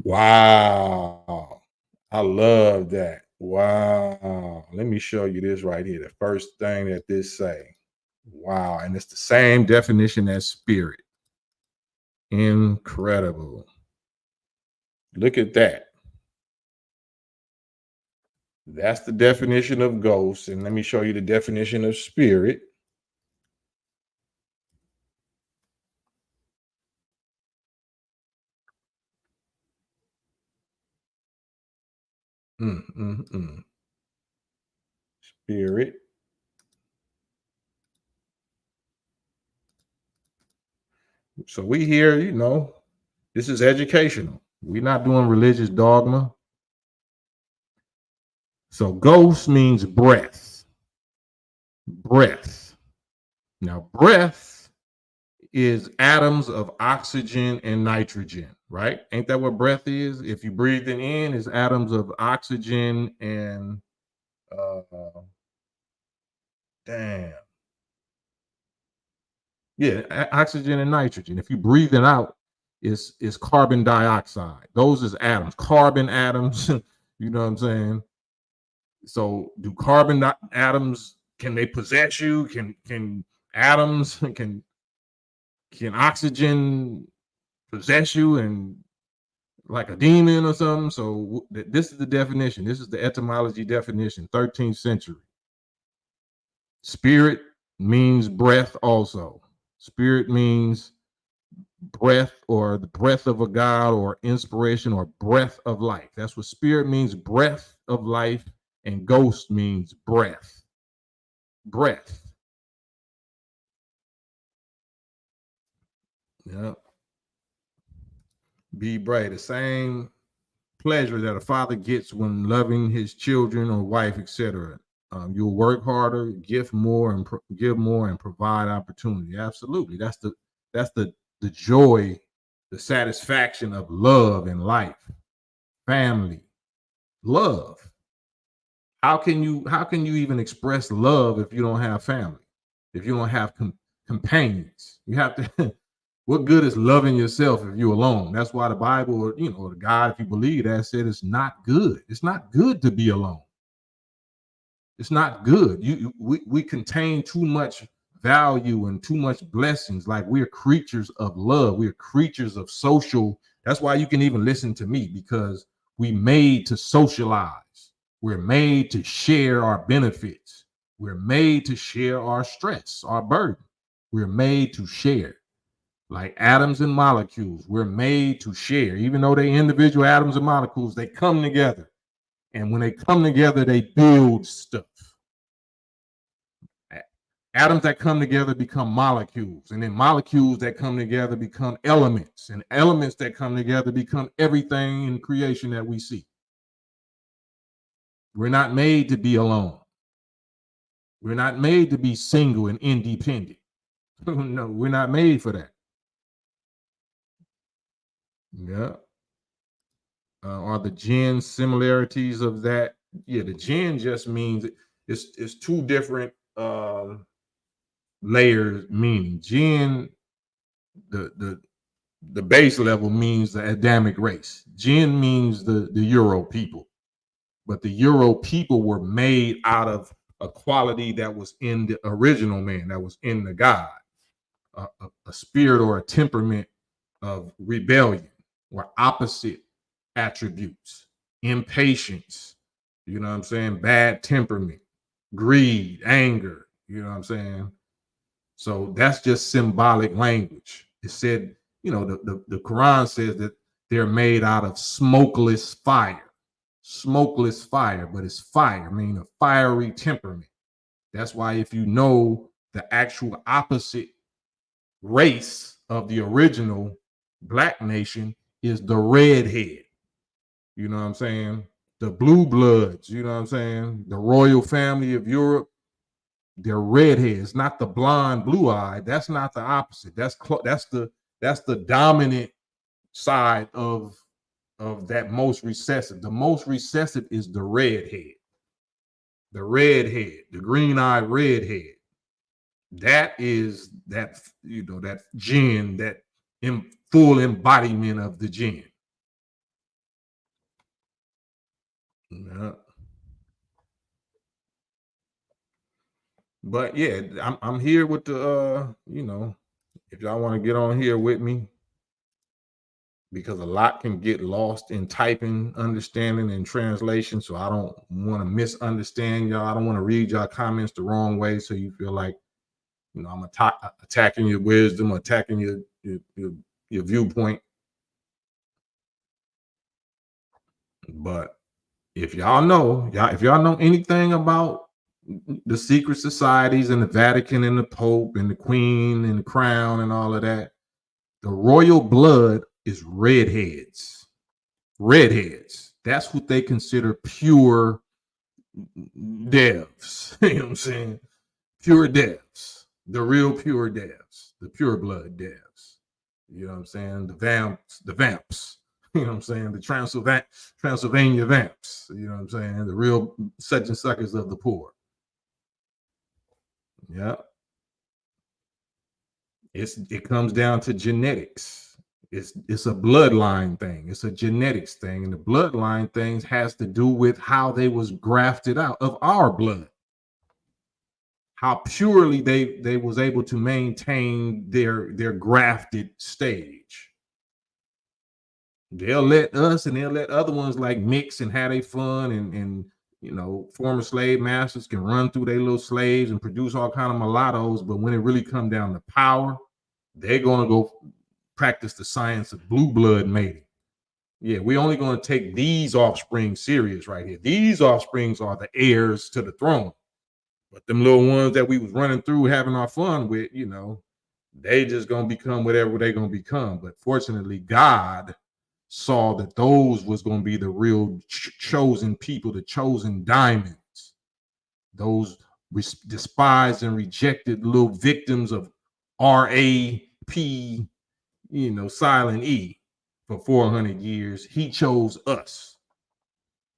Wow. I love that. Wow. Let me show you this right here. The first thing that this say. Wow. And it's the same definition as spirit. Incredible. Look at that. That's the definition of ghost. And let me show you the definition of spirit. Spirit. So we here, you know, this is educational. We're not doing religious dogma. So ghost means breath. Breath. Now, breath is atoms of oxygen and nitrogen, right? Ain't that what breath is? If you breathe it in, it's atoms of oxygen and oxygen and nitrogen. If you breathe it out, it's carbon dioxide. Those is atoms, carbon atoms. You know what I'm saying? So, do carbon atoms, can they possess you? Can atoms can oxygen possess you and like a demon or something? So this is the definition. This is the etymology definition, 13th century. Spirit means breath also. Spirit means breath or the breath of a God or inspiration or breath of life. That's what spirit means, breath of life, and ghost means breath. Breath. Yep. Be bright. The same pleasure that a father gets when loving his children or wife, etc. You'll work harder, give more, and provide opportunity. Absolutely, that's the joy, the satisfaction of love in life, family, love. How can you even express love if you don't have family? If you don't have companions, you have to. What good is loving yourself if you're alone? That's why the Bible, or the God, if you believe that, said it's not good. It's not good to be alone. It's not good. We contain too much value and too much blessings. Like, we're creatures of love. We're creatures of social. That's why you can even listen to me, because we made to socialize. We're made to share our benefits. We're made to share our stress, our burden. We're made to share. Like atoms and molecules, we're made to share. Even though they individual atoms and molecules, they come together. And when they come together, they build stuff. Atoms that come together become molecules. And then molecules that come together become elements. And elements that come together become everything in creation that we see. We're not made to be alone. We're not made to be single and independent. No, we're not made for that. Yeah. Are the gen similarities of that? Yeah, the gen just means it's two different layers meaning. Gen, the base level means the Adamic race. Gen means the Euro people. But the Euro people were made out of a quality that was in the original man, that was in the God, a spirit or a temperament of rebellion or opposite attributes, impatience, you know what I'm saying, bad temperament, greed, anger, you know what I'm saying. So that's just symbolic language. It said, the Quran says that they're made out of smokeless fire. smokeless fire, but it's fire, meaning a fiery temperament. That's why if you know the actual opposite race of the original black nation is the redhead. You know what I'm saying? The blue bloods, you know what I'm saying? The royal family of Europe, they're redheads, not the blonde, blue-eyed. That's not the opposite. That's the dominant side of that most recessive. The most recessive is the redhead. The redhead, the green-eyed redhead. That is that, that jinn, that full embodiment of the jinn. Yeah. But yeah, I'm here with the if y'all want to get on here with me, because a lot can get lost in typing, understanding, and translation. So I don't want to misunderstand y'all. I don't want to read y'all comments the wrong way, so you feel like I'm attacking your wisdom, attacking your viewpoint. But if y'all know anything about the secret societies and the Vatican and the Pope and the Queen and the Crown and all of that, the royal blood is redheads. Redheads. That's what they consider pure devs. You know what I'm saying? Pure devs. The real pure devs. The pure blood devs. You know what I'm saying? The vamps. You know what I'm saying? The Transylvania vamps. You know what I'm saying? The real such and suckers of the poor. Yeah. It comes down to genetics. It's a bloodline thing. It's a genetics thing. And the bloodline things has to do with how they was grafted out of our blood. How purely they was able to maintain their grafted stage. They'll let us and they'll let other ones like mix and have their fun, and former slave masters can run through their little slaves and produce all kind of mulattoes, but when it really come down to power, they're gonna go practice the science of blue blood mating. Yeah, we're only gonna take these offspring serious right here. These offsprings are the heirs to the throne. But them little ones that we was running through having our fun with, they just gonna become whatever they're gonna become. But fortunately, God saw that those was going to be the real chosen people, the chosen diamonds, those despised and rejected little victims of R.A.P., silent E for 400 years. He chose us.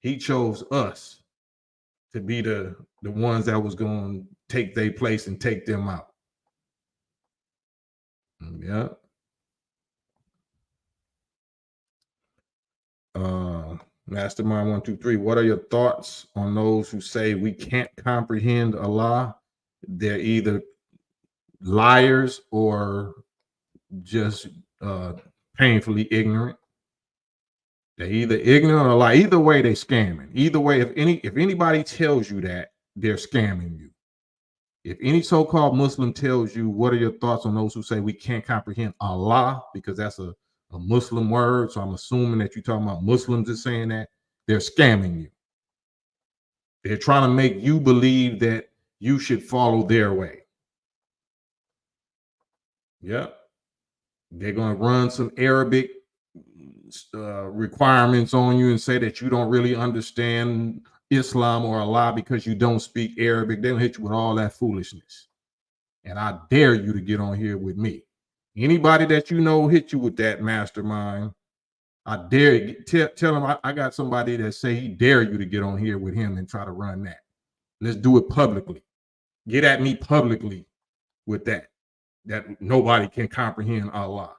He chose us to be the ones that was going to take their place and take them out. Yeah. Mastermind 123, what are your thoughts on those who say we can't comprehend Allah? They're either liars or just painfully ignorant. They're either ignorant or lie. Either way, they're scamming. Either way, if anybody tells you that, they're scamming you. If any so-called Muslim tells you, what are your thoughts on those who say we can't comprehend Allah, because that's a Muslim word, so I'm assuming that you're talking about Muslims is saying that, they're scamming you. They're trying to make you believe that you should follow their way. Yeah. They're going to run some Arabic requirements on you and say that you don't really understand Islam or Allah because you don't speak Arabic. They'll hit you with all that foolishness. And I dare you to get on here with me. Anybody that hit you with that, mastermind, I dare you. Tell him I got somebody that say he dare you to get on here with him and try to run that. Let's do it publicly. Get at me publicly with that nobody can comprehend Allah.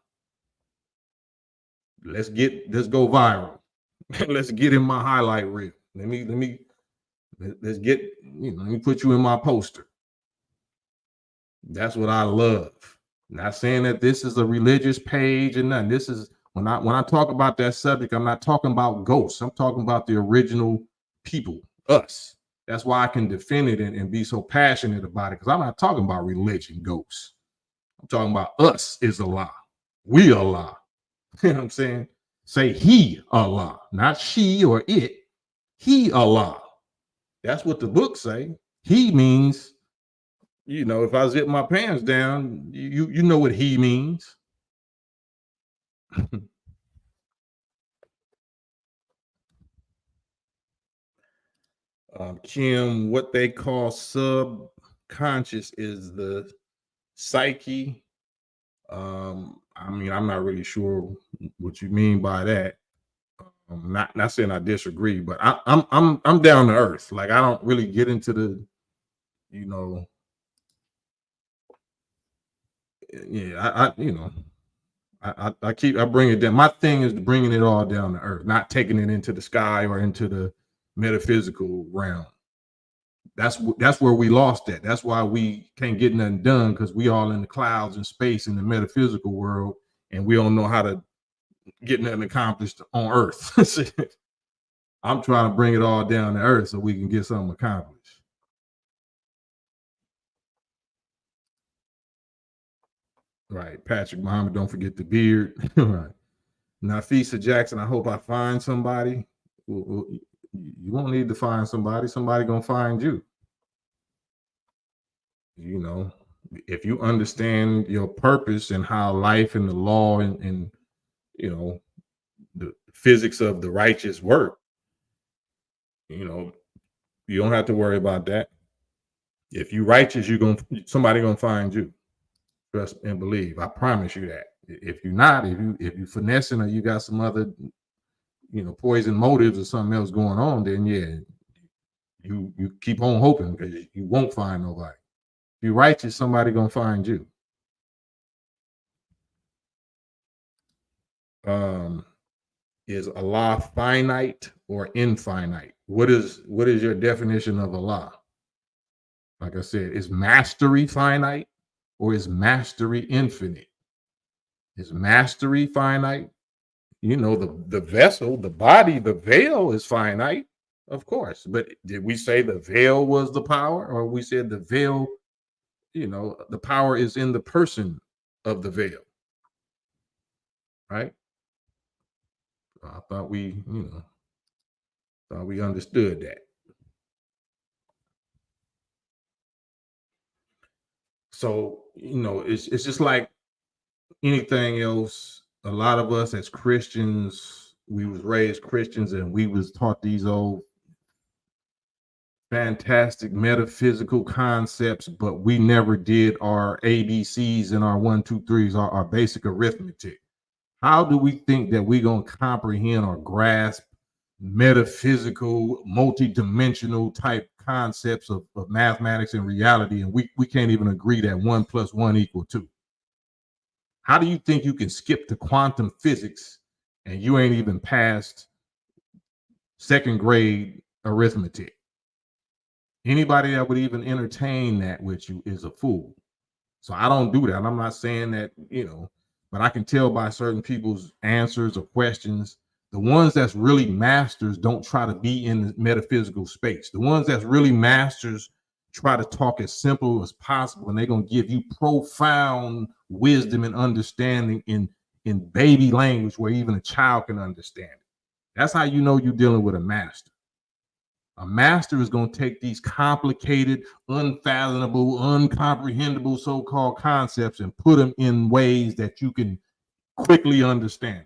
Let's go viral. Let's get in my highlight reel. Let's get, let me put you in my poster. That's what I love. Not saying that this is a religious page and nothing. This is when I talk about that subject, I'm not talking about ghosts. I'm talking about the original people, us. That's why I can defend it and be so passionate about it, because I'm not talking about religion, ghosts. I'm talking about us is Allah. We Allah. You know what I'm saying? Say he Allah, not she or it. He Allah. That's what the book say. He means, if I zip my pants down, you know what he means. Kim, what they call subconscious is the psyche. I'm not really sure what you mean by that. Not saying I disagree, but I'm down to earth. Like, I don't really get into the, I bring it down. My thing is bringing it all down to earth, not taking it into the sky or into the metaphysical realm. That's where we lost it. That's why we can't get nothing done, because we all in the clouds and space in the metaphysical world, and we don't know how to get nothing accomplished on earth. I'm trying to bring it all down to earth so we can get something accomplished. Right. Patrick Muhammad, don't forget the beard. Right. Nafisa Jackson, I hope I find somebody. You won't need to find somebody. Somebody gonna find you. If you understand your purpose and how life and the law and the physics of the righteous work, you don't have to worry about that. If you righteous, somebody gonna find you. Trust and believe. I promise you that. If you're not, if you finessing, or you got some other, poison motives or something else going on, then yeah, you keep on hoping, because you won't find nobody. If you're righteous, somebody gonna find you. Is Allah finite or infinite? What is your definition of Allah? Like I said, is mastery finite or is mastery infinite? Is mastery finite? The vessel, the body, the veil is finite, of course. But did we say the veil was the power, or we said the veil, the power is in the person of the veil, right? I thought we understood that. So, it's just like anything else. A lot of us as Christians, we was raised Christians, and we was taught these old fantastic metaphysical concepts, but we never did our ABCs and our 1, 2, 3s, our basic arithmetic. How do we think that we're going to comprehend or grasp metaphysical, multi-dimensional type concepts of mathematics and reality, and we can't even agree that 1 + 1 = 2? How do you think you can skip to quantum physics and you ain't even passed second grade arithmetic? Anybody that would even entertain that with you is a fool. So I don't do that. I'm not saying that, but I can tell by certain people's answers or questions. The ones that's really masters don't try to be in the metaphysical space. The ones that's really masters try to talk as simple as possible, and they're going to give you profound wisdom and understanding in baby language where even a child can understand it. That's how you know you're dealing with a master. A master is going to take these complicated, unfathomable, uncomprehendable so-called concepts and put them in ways that you can quickly understand.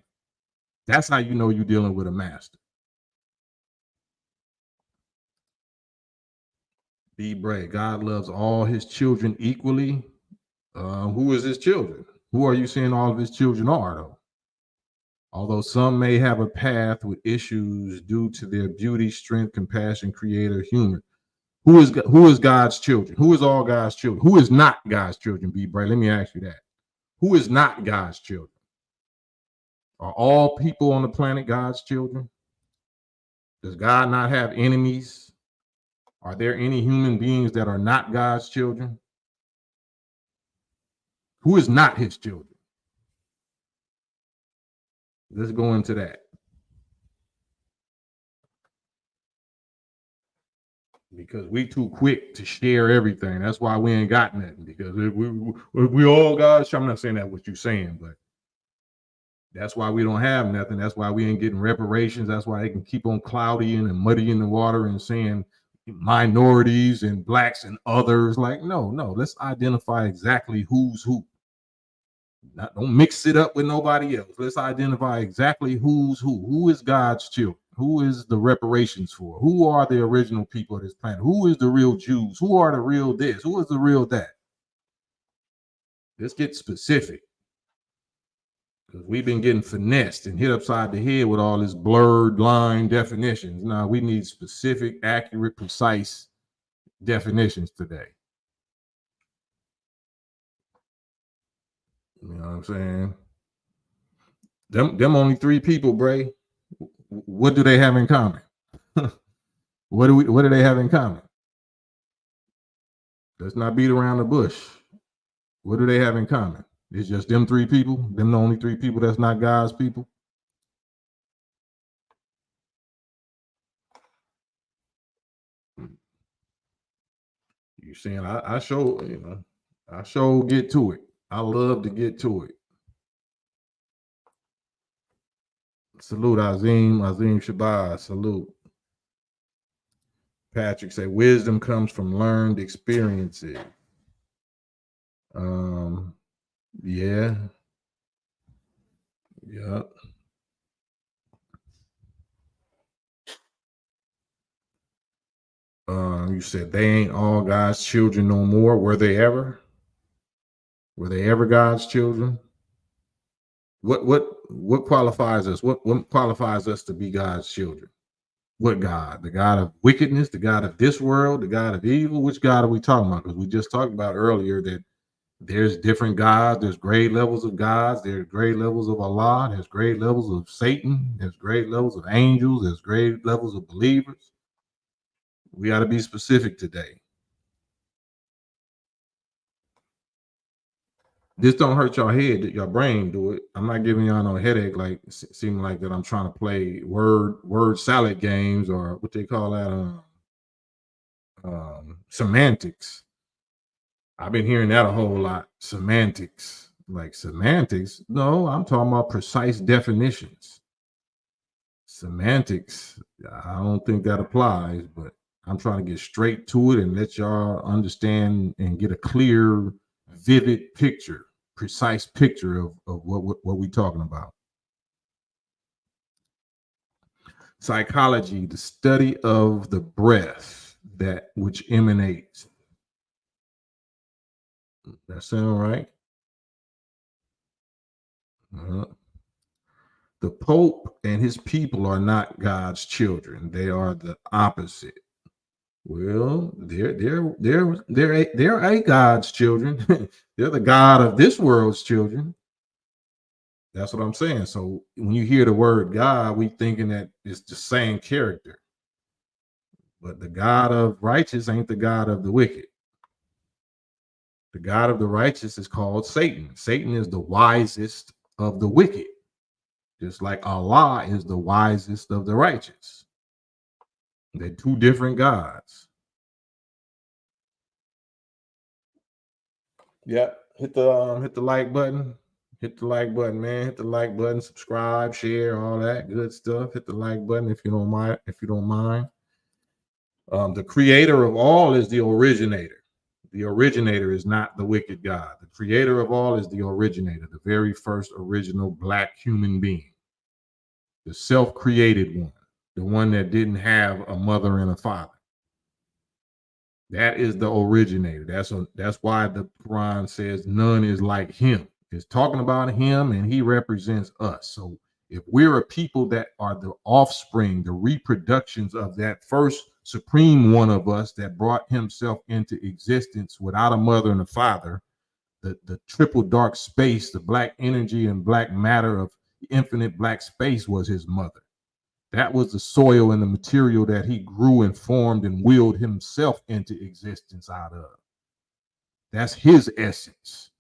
That's how you know you're dealing with a master. Be brave. God loves all his children equally. Who is his children? Who are you saying all of his children are, though? Although some may have a path with issues due to their beauty, strength, compassion, creator, humor. Who is God's children? Who is all God's children? Who is not God's children, B. Bray? Let me ask you that. Who is not God's children? Are all people on the planet God's children? Does God not have enemies? Are there any human beings that are not God's children? Who is not his children? Let's go into that. Because we too quick to share everything. That's why we ain't got nothing. Because we all God's. I'm not saying that what you're saying, but That's why we don't have nothing. That's why we ain't getting reparations. That's why they can keep on cloudying and muddying the water and saying minorities and blacks and others. Like, no, let's identify exactly who's who. Don't mix it up with nobody else. Let's identify exactly who's who. Who is God's children? Who is the reparations for? Who are the original people of this planet? Who is the real Jews? Who are the real this? Who is the real that? Let's get specific. Because we've been getting finessed and hit upside the head with all this blurred line definitions. Now we need specific, accurate, precise definitions today. You know what I'm saying? Them only three people, Bray. What do they have in common? What do they have in common? Let's not beat around the bush. What do they have in common? It's just them three people. Them the only three people that's not God's people. You saying I show, you know, I show get to it. I love to get to it. Salute Azim Shabazz. Salute. Patrick said wisdom comes from learned experiences. Yeah. Yep. You said they ain't all God's children no more. Were they ever? Were they ever God's children? What qualifies us? What qualifies us to be God's children? What God? The God of wickedness, the God of this world, the God of evil? Which God are we talking about? Because we just talked about earlier that there's different gods, there's grade levels of gods, there's grade levels of Allah, there's grade levels of Satan, there's grade levels of angels, there's grade levels of believers. We got to be specific today. This don't hurt your head, your brain do it. I'm not giving y'all no headache, like seeming like that I'm trying to play word salad games or what they call that, semantics. I've been hearing that a whole lot. Semantics. Like semantics? No, I'm talking about precise definitions. Semantics, I don't think that applies, but I'm trying to get straight to it and let y'all understand and get a clear, vivid picture, precise picture of what we're talking about. Psychology, the study of the breath that which emanates. That sound right? The Pope and his people are not God's children. They are the opposite. Well, they're a God's children. They're the God of this world's children. That's what I'm saying. So when you hear the word God, we thinking that it's the same character. But the God of righteous ain't the God of the wicked. The God of the righteous is called Satan. Satan is the wisest of the wicked. Just like Allah is the wisest of the righteous. They're two different gods. Yep. Hit the like button. Hit the like button, man. Hit the like button. Subscribe, share, all that good stuff. Hit the like button if you don't mind. The creator of all is the originator. The originator is not the wicked God. The creator of all is the originator, the very first original black human being, the self-created one, the one that didn't have a mother and a father. That is the originator. That's why the Quran says none is like him. It's talking about him and he represents us. So if we're a people that are the offspring, the reproductions of that first supreme one of us that brought himself into existence without a mother and a father, the triple dark space, the black energy and black matter of infinite black space was his mother. That was the soil and the material that he grew and formed and willed himself into existence out of. That's his essence,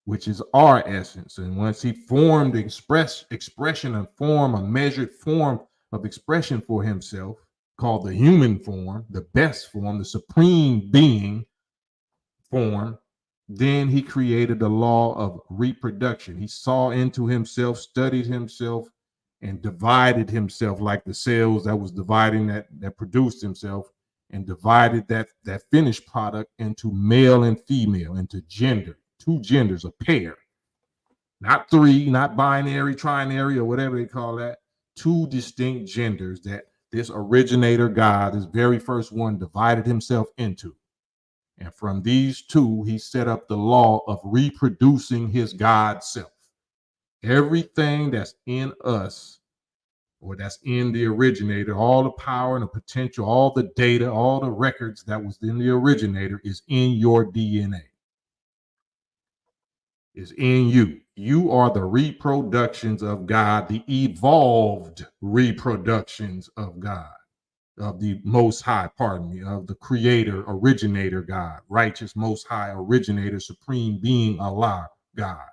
which is our essence. And once he formed expression and form, a measured form of expression for himself, called the human form, the best form, the supreme being form, Then he created the law of reproduction. He saw into himself, studied himself, and divided himself like the cells that was dividing that produced himself, and divided that finished product into male and female, into gender, two genders, a pair, not three, not binary, trinary, or whatever they call that, two distinct genders that this originator God, this very first one, divided himself into. And from these two, he set up the law of reproducing his God self. Everything that's in us, or that's in the originator, all the power and the potential, all the data, all the records that was in the originator is in your DNA. Is in you. You are the reproductions of God, the evolved reproductions of God, of the Most High, pardon me, of the Creator, originator God, righteous, Most High, originator, supreme being, Allah, God.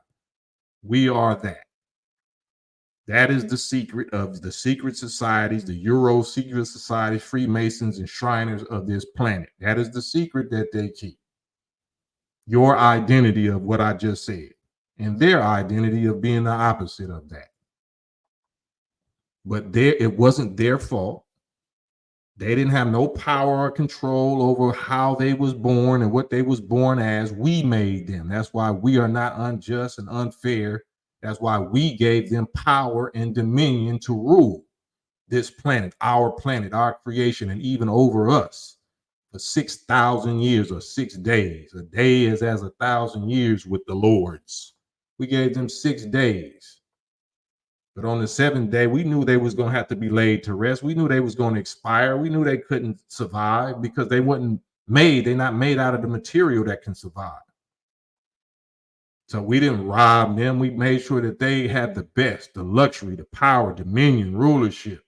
We are that. That is the secret of the secret societies, the Euro secret societies, Freemasons, and Shriners of this planet. That is the secret that they keep. Your identity of what I just said, and their identity of being the opposite of that. But it wasn't their fault. They didn't have no power or control over how they was born and what they was born as. We made them. That's why we are not unjust and unfair. That's why we gave them power and dominion to rule this planet, our creation, and even over us for 6,000 years or 6 days. A day is as 1,000 years with the Lord's. We gave them 6 days. But on the 7th day, we knew they was going to have to be laid to rest. We knew they was going to expire. We knew they couldn't survive because they weren't made. They're not made out of the material that can survive. So we didn't rob them. We made sure that they had the best, the luxury, the power, dominion, rulership.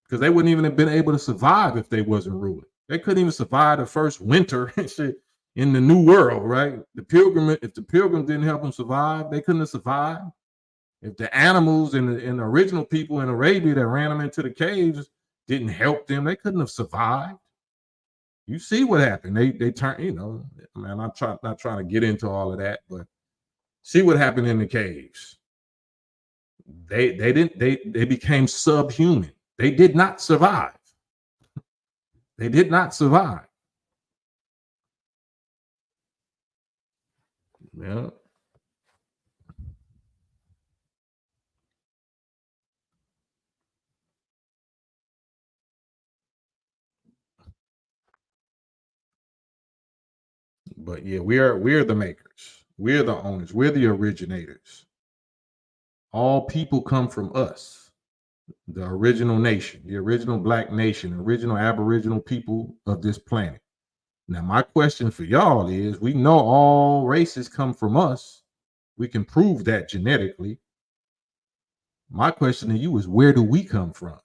Because they wouldn't even have been able to survive if they wasn't ruling. They couldn't even survive the first winter in the new world, right? If the pilgrims didn't help them survive, they couldn't have survived. If the animals and the original people in Arabia that ran them into the caves didn't help them, they couldn't have survived. You see what happened. They turned, man, I'm not trying to get into all of that, but see what happened in the caves. They became subhuman. They did not survive. They did not survive. Yeah. But yeah, we're the makers. We're the owners. We're the originators. All people come from us, the original nation, the original Black nation, original Aboriginal people of this planet. Now, my question for y'all is, we know all races come from us. We can prove that genetically. My question to you is, where do we come from?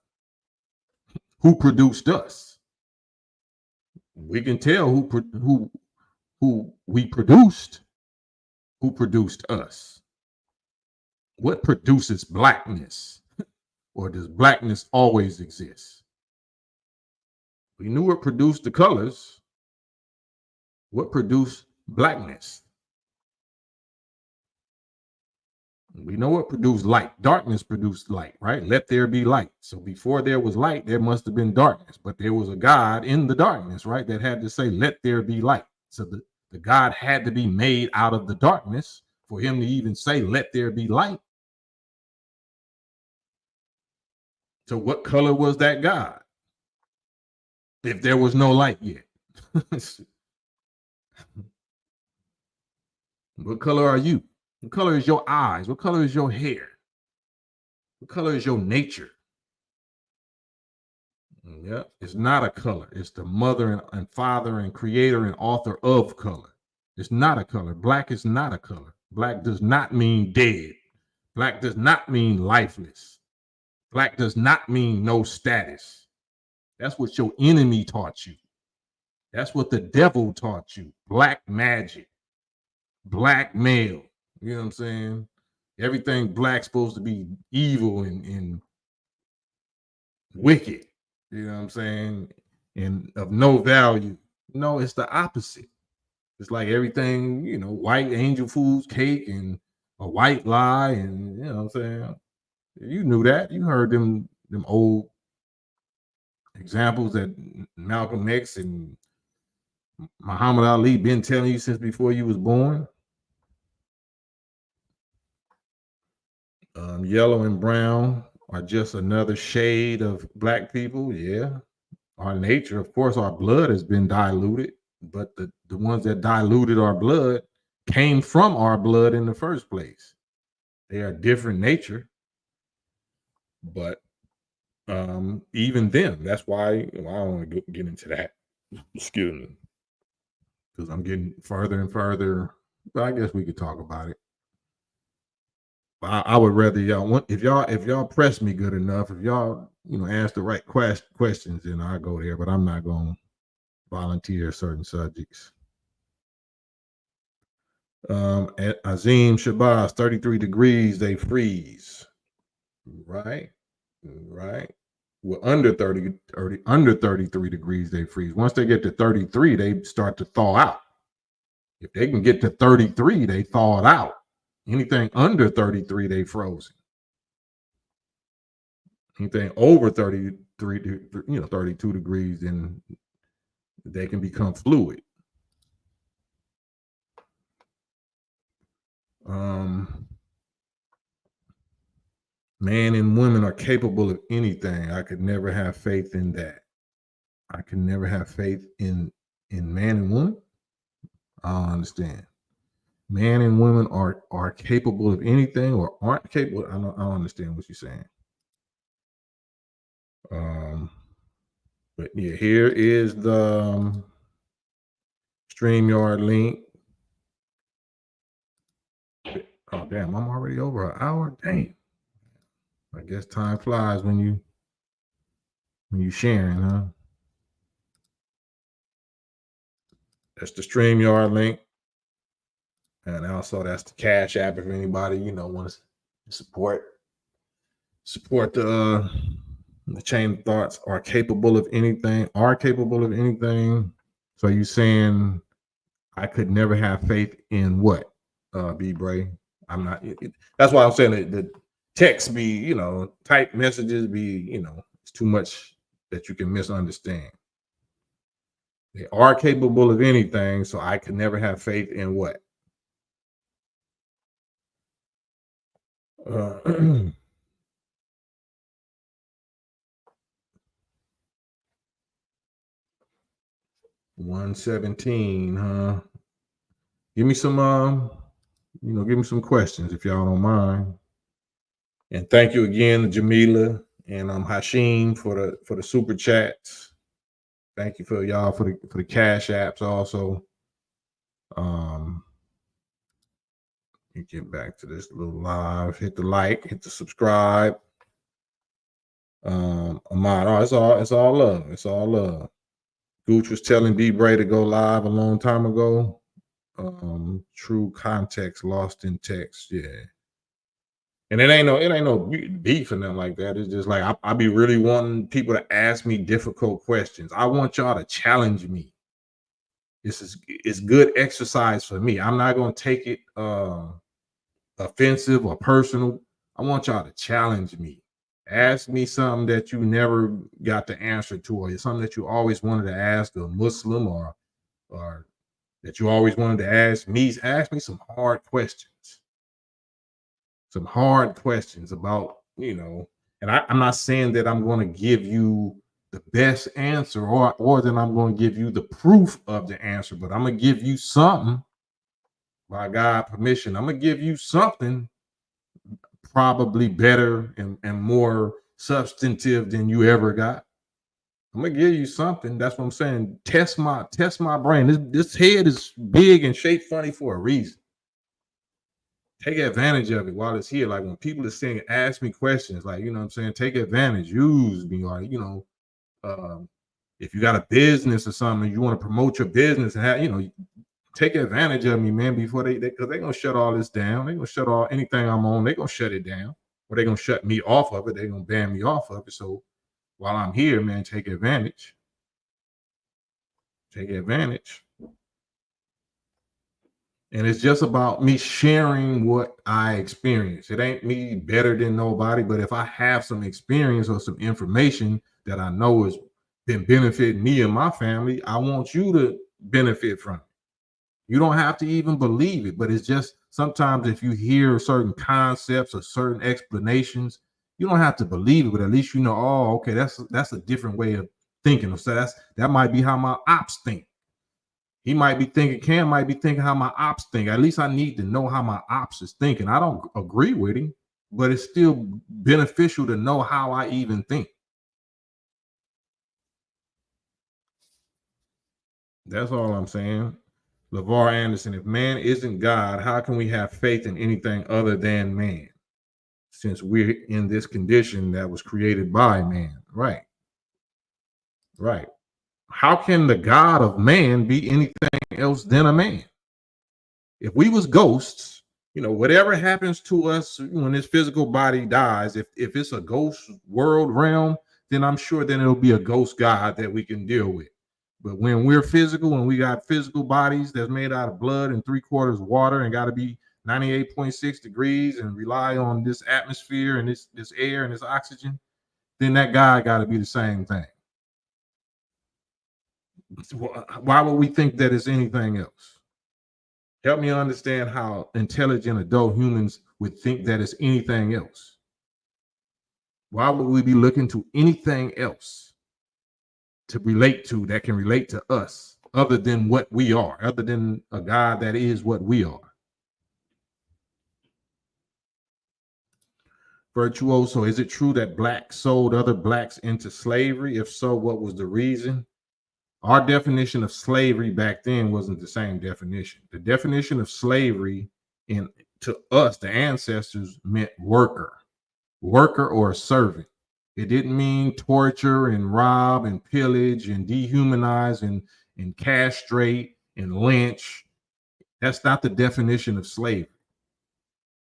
Who produced us? We can tell who we produced. Who produced us? What produces blackness? Or does blackness always exist? We knew what produced the colors. What produced blackness? We know what produced light. Darkness produced light, right? Let there be light. So before there was light, there must have been darkness. But there was a God in the darkness, right? That had to say, let there be light. So the God had to be made out of the darkness for him to even say, let there be light. So what color was that God? If there was no light yet. What color are you? What color is your eyes? What color is your hair? What color is your nature? Yeah, it's not a color. It's the mother and father and creator and author of color. It's not a color. Black is not a color. Black does not mean dead. Black does not mean lifeless. Black does not mean no status. That's what your enemy taught you. That's what the devil taught you. Black magic. Black male. You know what I'm saying? Everything black's supposed to be evil and wicked. You know what I'm saying? And of no value. No, it's the opposite. It's like everything, white angel foods, cake, and a white lie, and you know what I'm saying? You knew that. You heard them old examples that Malcolm X and Muhammad Ali been telling you since before you was born. Yellow and brown are just another shade of black people. Yeah. Our nature, of course, our blood has been diluted, but the ones that diluted our blood came from our blood in the first place. They are different nature, but even them, that's why I don't want to get into that. Excuse me, because I'm getting further and further. But I guess we could talk about it. I would rather y'all want if y'all press me good enough, if y'all ask the right questions, then I go there. But I'm not going to volunteer certain subjects. At Azim Shabazz, 33 degrees, they freeze. Right. Well, under 33 degrees, they freeze. Once they get to 33, they start to thaw out. If they can get to 33, they thaw it out. Anything under 33, they frozen. Anything over 33, 32 degrees, then they can become fluid. Man and women are capable of anything. I could never have faith in that. I can never have faith in man and woman. I don't understand. Man and women are capable of anything or aren't capable. I don't understand what you're saying. But yeah, here is the StreamYard link. Oh damn, I'm already over an hour. Damn. I guess time flies when you sharing, huh? That's the StreamYard link. And also that's the Cash App if anybody, wants to support the chain of thoughts are capable of anything. So you saying I could never have faith in what? B Bray. I'm not that's why I'm saying that the text be, type messages be, it's too much that you can misunderstand. They are capable of anything, so I could never have faith in what? 117, huh? Give me some give me some questions if y'all don't mind. And thank you again, Jamila and Hashim for the super chats. Thank you for y'all for the Cash Apps also. You get back to this little live. Hit the like, hit the subscribe. Ahmad, it's all love. It's all love. Gooch was telling D Bray to go live a long time ago. True context lost in text. Yeah. And it ain't no beef or nothing like that. It's just like I be really wanting people to ask me difficult questions. I want y'all to challenge me. It's good exercise for me. I'm not gonna take it offensive or personal. I want y'all to challenge me. Ask me something that you never got the answer to, or something that you always wanted to ask a Muslim or that you always wanted to ask me. Ask me some hard questions. Some hard questions about, and I'm not saying that I'm going to give you the best answer or that I'm going to give you the proof of the answer, but I'm going to give you something by God permission. I'm going to give you something probably better and more substantive than you ever got. I'm gonna give you something. That's what I'm saying. Test my brain. This head is big and shaped funny for a reason. Take advantage of it while it's here. Like when people are saying, ask me questions, like, what I'm saying, take advantage, use me, or if you got a business or something, you want to promote your business and have, take advantage of me, man, before because they're gonna shut all this down. They're gonna shut anything I'm on, they're gonna shut it down, or they're gonna shut me off of it, they're gonna ban me off of it. So while I'm here, man, take advantage. Take advantage. And it's just about me sharing what I experience. It ain't me better than nobody, but if I have some experience or some information that I know has been benefiting me and my family, I want you to benefit from it. You don't have to even believe it, but it's just sometimes if you hear certain concepts or certain explanations, you don't have to believe it, but at least you know, oh, okay, that's a different way of thinking. So that might be how my ops think. He might be thinking, Cam might be thinking how my ops think. At least I need to know how my ops is thinking. I don't agree with him, but it's still beneficial to know how I even think. That's all I'm saying. LeVar Anderson, if man isn't God, how can we have faith in anything other than man? Since we're in this condition that was created by man. Right. Right. How can the God of man be anything else than a man? If we was ghosts, whatever happens to us when this physical body dies, if it's a ghost world realm, then I'm sure then it'll be a ghost God that we can deal with. But when we're physical, when we got physical bodies that's made out of blood and 3/4 water and got to be 98.6 degrees and rely on this atmosphere and this air and this oxygen, then that God got to be the same thing. Why would we think that it's anything else? Help me understand how intelligent adult humans would think that it's anything else. Why would we be looking to anything else to relate to that can relate to us other than what we are, other than a God that is what we are? Virtuoso, is it true that blacks sold other blacks into slavery? If so, what was the reason? Our definition of slavery back then wasn't the same definition. The definition of slavery to us, the ancestors, meant worker or a servant. It didn't mean torture and rob and pillage and dehumanize and castrate and lynch. That's not the definition of slavery.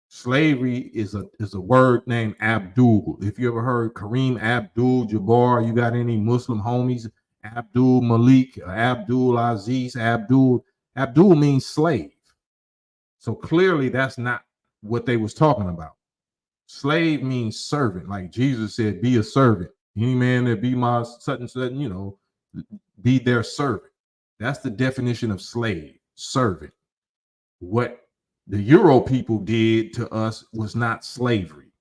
Slavery is a word named Abdul. If you ever heard Kareem Abdul-Jabbar, you got any Muslim homies? Abdul Malik, Abdul Aziz, Abdul means slave. So clearly that's not what they was talking about. Slave means servant. Like Jesus said, be a servant. Any man that be my such and such, be their servant. That's the definition of slave, servant. What the Euro people did to us was not slavery.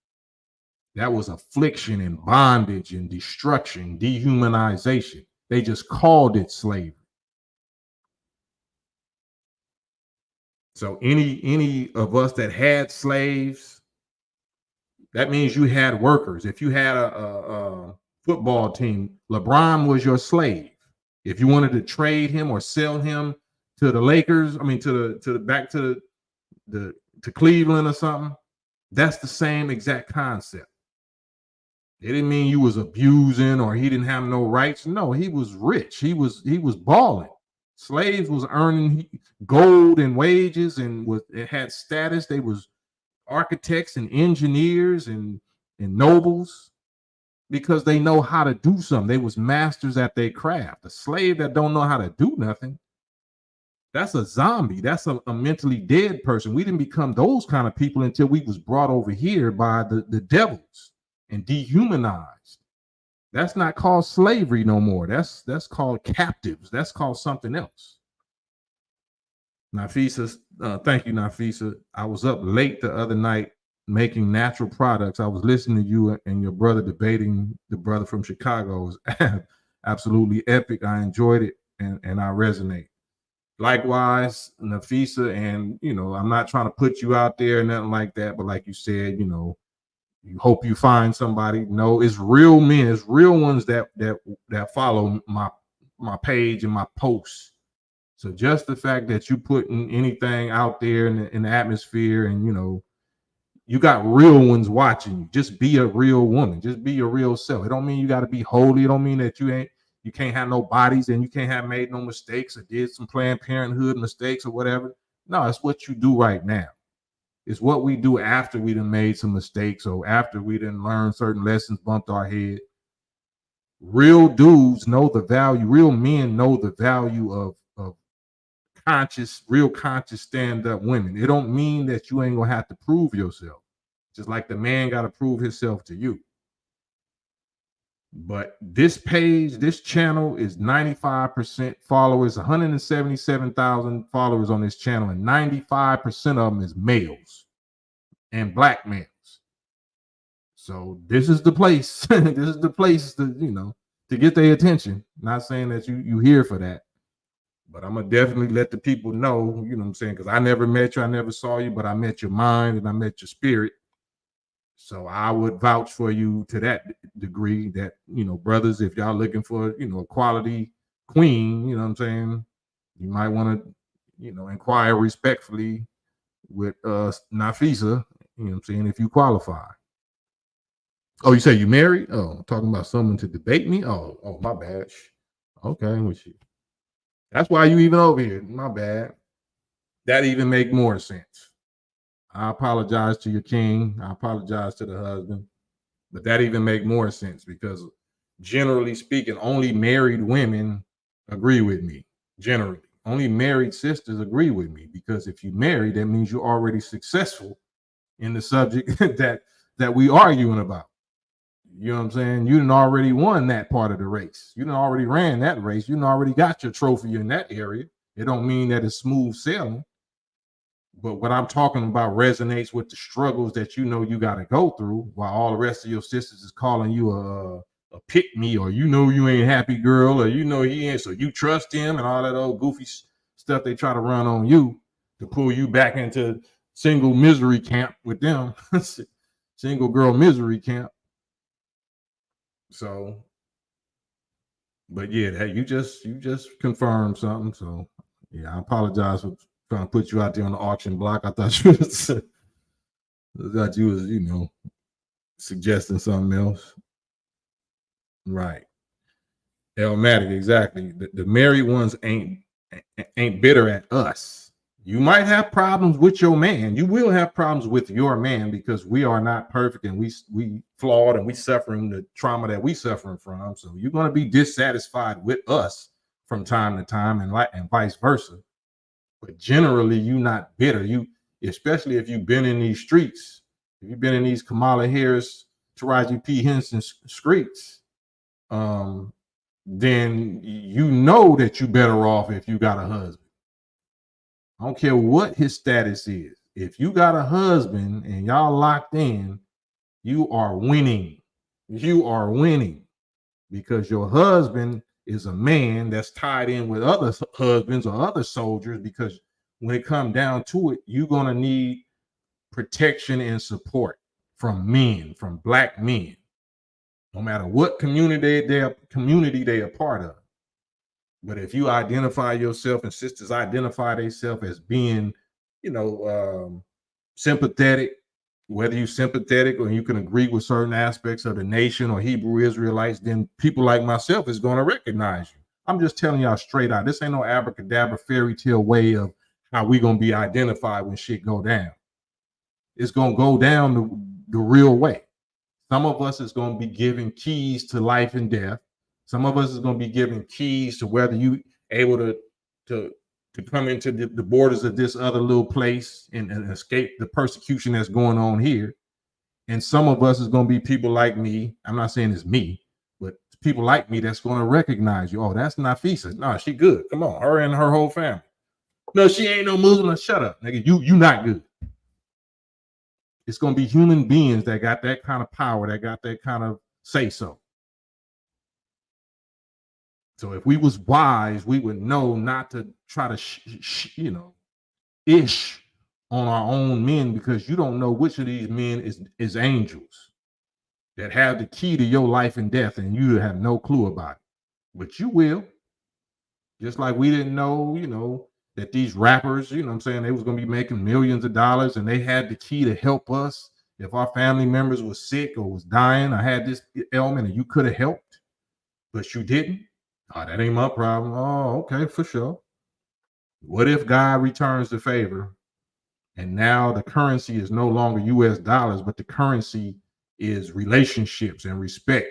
That was affliction and bondage and destruction, dehumanization. They just called it slavery. So any of us that had slaves, that means you had workers. If you had a football team, LeBron was your slave. If you wanted to trade him or sell him to the Lakers, to Cleveland or something, that's the same exact concept. It didn't mean you was abusing or he didn't have no rights. No, he was rich. He was balling. Slaves was earning gold and wages and it had status. They was architects and engineers and nobles because they know how to do something. They was masters at their craft. A slave that don't know how to do nothing, that's a zombie. That's a mentally dead person. We didn't become those kind of people until we was brought over here by the devils and dehumanized. That's not called slavery no more. That's called captives. That's called something else. Nafisa, thank you, Nafisa. I was up late the other night making natural products. I was listening to you and your brother debating the brother from Chicago. It was absolutely epic. I enjoyed it and I resonate. Likewise, Nafisa, and I'm not trying to put you out there, nothing like that, but like you said, you hope you find somebody. No, it's real men, it's real ones that follow my page and my posts. So just the fact that you putting anything out there in the atmosphere, and you got real ones watching you. Just be a real woman. Just be your real self. It don't mean you got to be holy. It don't mean that you can't have no bodies and you can't have made no mistakes or did some Planned Parenthood mistakes or whatever. No, it's what you do right now. It's what we do after we done made some mistakes or after we done learned certain lessons, bumped our head. Real dudes know the value. Real men know the value of real conscious stand-up women. It don't mean that you ain't gonna have to prove yourself. Just like the man got to prove himself to you. But this page, this channel is 95% followers, 177,000 followers on this channel, and 95% of them is males and black males. So this is the place. This is the place to, to get their attention. Not saying that you here for that, but I'm gonna definitely let the people know, what I'm saying, because I never met you, I never saw you, but I met your mind and I met your spirit. So I would vouch for you to that degree that, brothers, if y'all looking for, a quality queen, you might want to, inquire respectfully with Nafisa, if you qualify. Oh, you say you married? Oh, talking about someone to debate me? Oh, my bad. Okay, with you. That's why you even over here. My bad. That even make more sense. I apologize to your king. I apologize to the husband. But that even make more sense because generally speaking, only married women agree with me. Generally, only married sisters agree with me because if you married, that means you're already successful in the subject that we arguing about. You know what I'm saying? You done already won that part of the race. You done already ran that race. You done already got your trophy in that area. It don't mean that it's smooth sailing. But what I'm talking about resonates with the struggles that you got to go through while all the rest of your sisters is calling you a pick me, or you ain't happy girl, or he ain't, so you trust him and all that old goofy stuff they try to run on you to pull you back into single misery camp with them. Single girl misery camp. So, but yeah, that you just confirmed something. So yeah, I apologize for trying to put you out there on the auction block. I thought you was suggesting something else. Right. Elmatic, exactly. The married ones ain't bitter at us. You might have problems with your man. You will have problems with your man because we are not perfect and we flawed and we suffering the trauma that we suffering from. So you're going to be dissatisfied with us from time to time and vice versa. But generally, you're not bitter. You, especially if you've been in these streets, if you've been in these Kamala Harris, Taraji P. Henson streets, then you know that you're better off if you got a husband. I don't care what his status is. If you got a husband and y'all locked in, you are winning. You are winning because your husband is a man that's tied in with other husbands or other soldiers, because when it comes down to it, you're going to need protection and support from men, from black men, no matter what community they are part of. But if you identify yourself, and sisters identify themselves as being, sympathetic, whether you're sympathetic or you can agree with certain aspects of the nation or Hebrew Israelites, then people like myself is going to recognize you. I'm just telling y'all straight out. This ain't no abracadabra fairy tale way of how we going to be identified when shit go down. It's going to go down the real way. Some of us is going to be given keys to life and death. Some of us is going to be given keys to whether you able to come into the borders of this other little place and escape the persecution that's going on here. And some of us is going to be people like me. I'm not saying it's me, but people like me that's going to recognize you. Oh, that's Nafisa. No, she good. Come on, her and her whole family. No, she ain't no Muslim. Shut up, nigga. You not good. It's going to be human beings that got that kind of power, that got that kind of say so. So if we was wise, we would know not to try to, ish on our own men, because you don't know which of these men is angels that have the key to your life and death, and you have no clue about it. But you will. Just like we didn't know, that these rappers, they was going to be making millions of dollars, and they had the key to help us if our family members was sick or was dying or had this ailment, and you could have helped, but you didn't. Oh, that ain't my problem. Oh, okay, for sure. What if God returns the favor and now the currency is no longer US dollars, but the currency is relationships and respect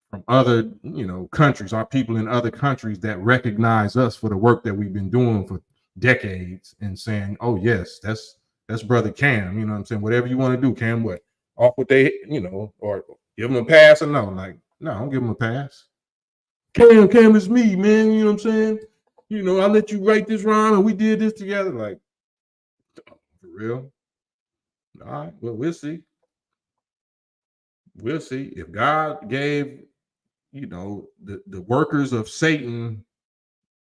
from other, countries, our people in other countries that recognize us for the work that we've been doing for decades and saying, oh yes, that's brother Cam, you know what I'm saying? Whatever you want to do, Cam, what? Off what they, or give them a pass or no? Like, no, don't give them a pass. Cam is me, man. You know what I'm saying? I let you write this rhyme and we did this together. Like, for real? All right, well, we'll see. We'll see. If God gave, the workers of Satan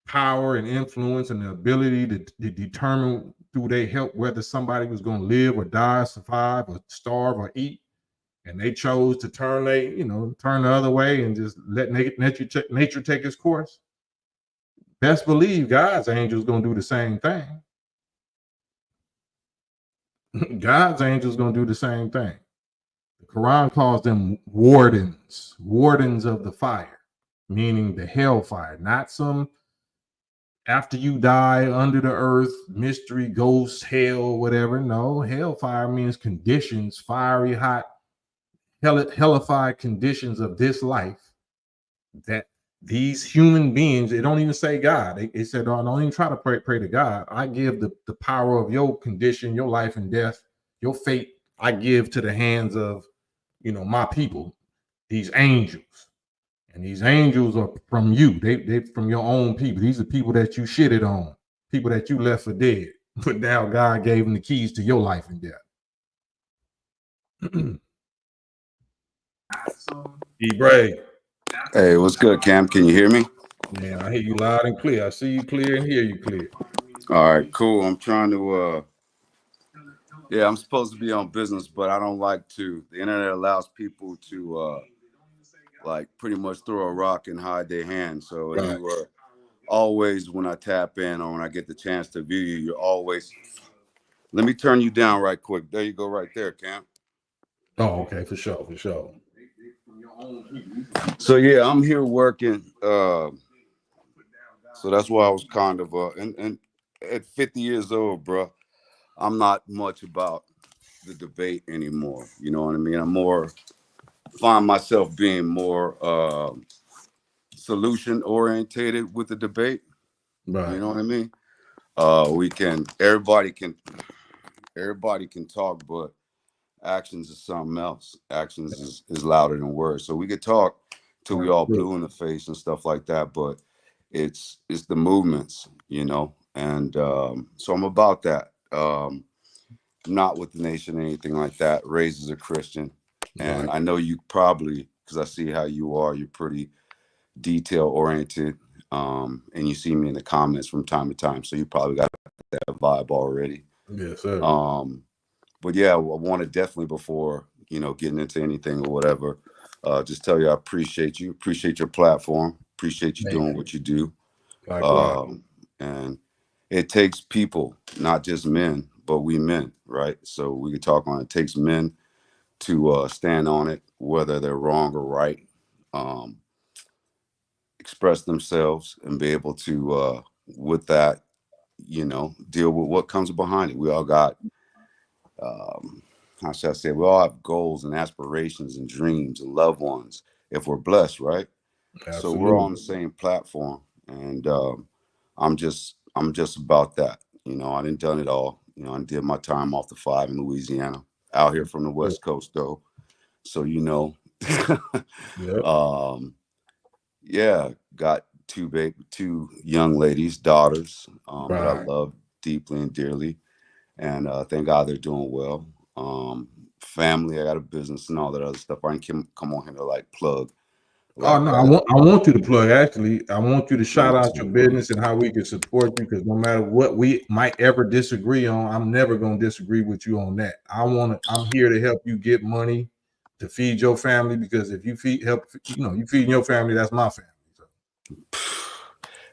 power and influence and the ability to determine through their help whether somebody was going to live or die, survive or starve or eat, and they chose to turn the other way and just let nature take its course, best believe God's angels going to do the same thing. God's angels going to do the same thing. The Quran calls them wardens of the fire, meaning the hellfire, not some after you die under the earth mystery, ghost, hell, whatever. No, hellfire means conditions, fiery, hot, hellified conditions of this life that these human beings, they don't even say God. They said, oh, don't even try to pray to God. I give the power of your condition, your life and death, your fate, I give to the hands of, my people, these angels. And these angels are from you. They from your own people. These are people that you shitted on, people that you left for dead. But now God gave them the keys to your life and death. E-Bray. Hey, what's good, Cam? Can you hear me? Man, I hear you loud and clear. I see you clear and hear you clear. All right, cool. I'm trying to, I'm supposed to be on business, but I don't like to. The internet allows people to, pretty much throw a rock and hide their hand. So Right. you are always, when I tap in or when I get the chance to view you, you're always, let me turn you down right quick. There you go right there, Cam. Oh, okay, for sure. So, yeah, I'm here working. So that's why I was kind of, and at 50 years old, bro, I'm not much about the debate anymore. You know what I mean? I'm more, find myself being more solution orientated with the debate. Right. You know what I mean? Everybody can talk, but actions is something else. Actions is louder than words. So we could talk till we all blue in the face and stuff like that, but it's the movements, and so I'm about that. Not with the nation or anything like that. Raised as a Christian, and I know you probably, because I see how you are, you're pretty detail oriented, and you see me in the comments from time to time, so you probably got that vibe already. Yes, sir. But yeah, I want to definitely, before getting into anything or whatever, just tell you I appreciate you, appreciate your platform, appreciate you doing what you do. And it takes people, not just men, but we men, right? So we could talk on it. It takes men to stand on it, whether they're wrong or right, express themselves and be able to, with that, deal with what comes behind it. We all got, how should I say, we all have goals and aspirations and dreams and loved ones if we're blessed, right? Absolutely. So we're on the same platform, and I'm just about that. I didn't done it all. I did my time off the 5 in Louisiana, out here from the West Coast though. So yeah, got two young ladies, daughters, that I love deeply and dearly, and thank God they're doing well. Family, I got a business and all that other stuff. I can come on here to plug. Oh no, I want you to plug. Actually, I want you to shout out your business and how we can support you, because no matter what we might ever disagree on, I'm never going to disagree with you on that. I'm here to help you get money to feed your family, because if you you feeding your family, that's my family. So.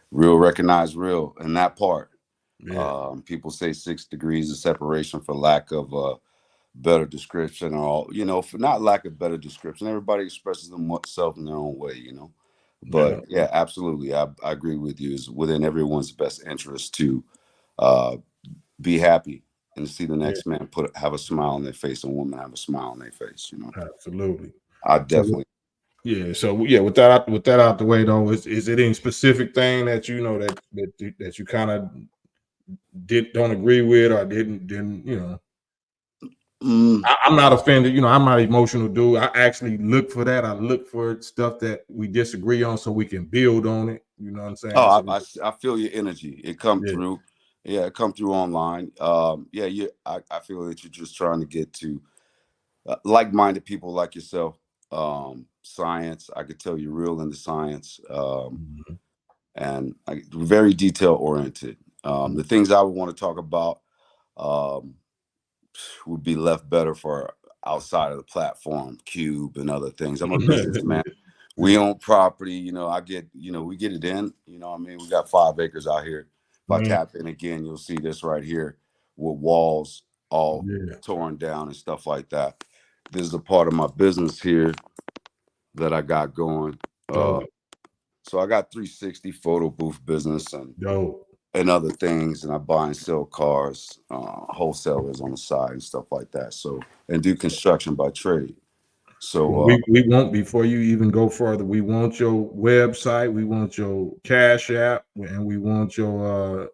Real recognize real in that part. Yeah. People say 6 degrees of separation for lack of better description, or for not lack of better description. Everybody expresses themselves in their own way, but yeah, absolutely, I agree with you. It's within everyone's best interest to be happy and see the next man have a smile on their face, and woman have a smile on their face. Absolutely. I definitely Yeah. So yeah, with that out the way though, is it any specific thing that you know that you kind of don't agree with or didn't you know? Mm, I'm not offended. You know, I'm not an emotional dude. I actually look for that. I look for stuff that we disagree on so we can build on it. You know what I'm saying? oh, So I feel your energy. It come yeah, through. Yeah, it come through online. Yeah, I feel that you're just trying to get to like-minded people like yourself. Science, I could tell you're real into science, mhm. and very detail oriented. The things I would want to talk about um, would be left better for outside of the platform, Cube and other things. I'm a businessman. We Yeah, own property, we get it in, I mean, we got 5 acres out here. If I man, tap in again, you'll see this right here with walls all yeah, torn down and stuff like that. This is a part of my business here that I got going. Uh, dope, so I got 360 photo booth business dope. and other things, and I buy and sell cars, wholesalers on the side and stuff like that. So, and do construction by trade. Well, So, we want before you even go further, we want your website, we want your Cash App, and we want your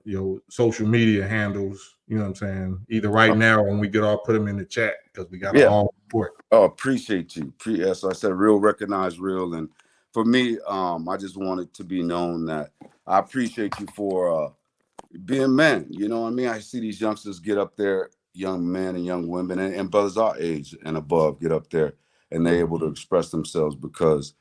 social media handles. You know what I'm saying? Either right now or when we get all put them in the chat because we got to yeah. all report. Oh, appreciate you. As I said, real, recognize real. And for me, I just wanted to be known that I appreciate you for being men. You know what I mean? I see these youngsters get up there, young men and young women, and brothers our age and above get up there, and they're able to express themselves because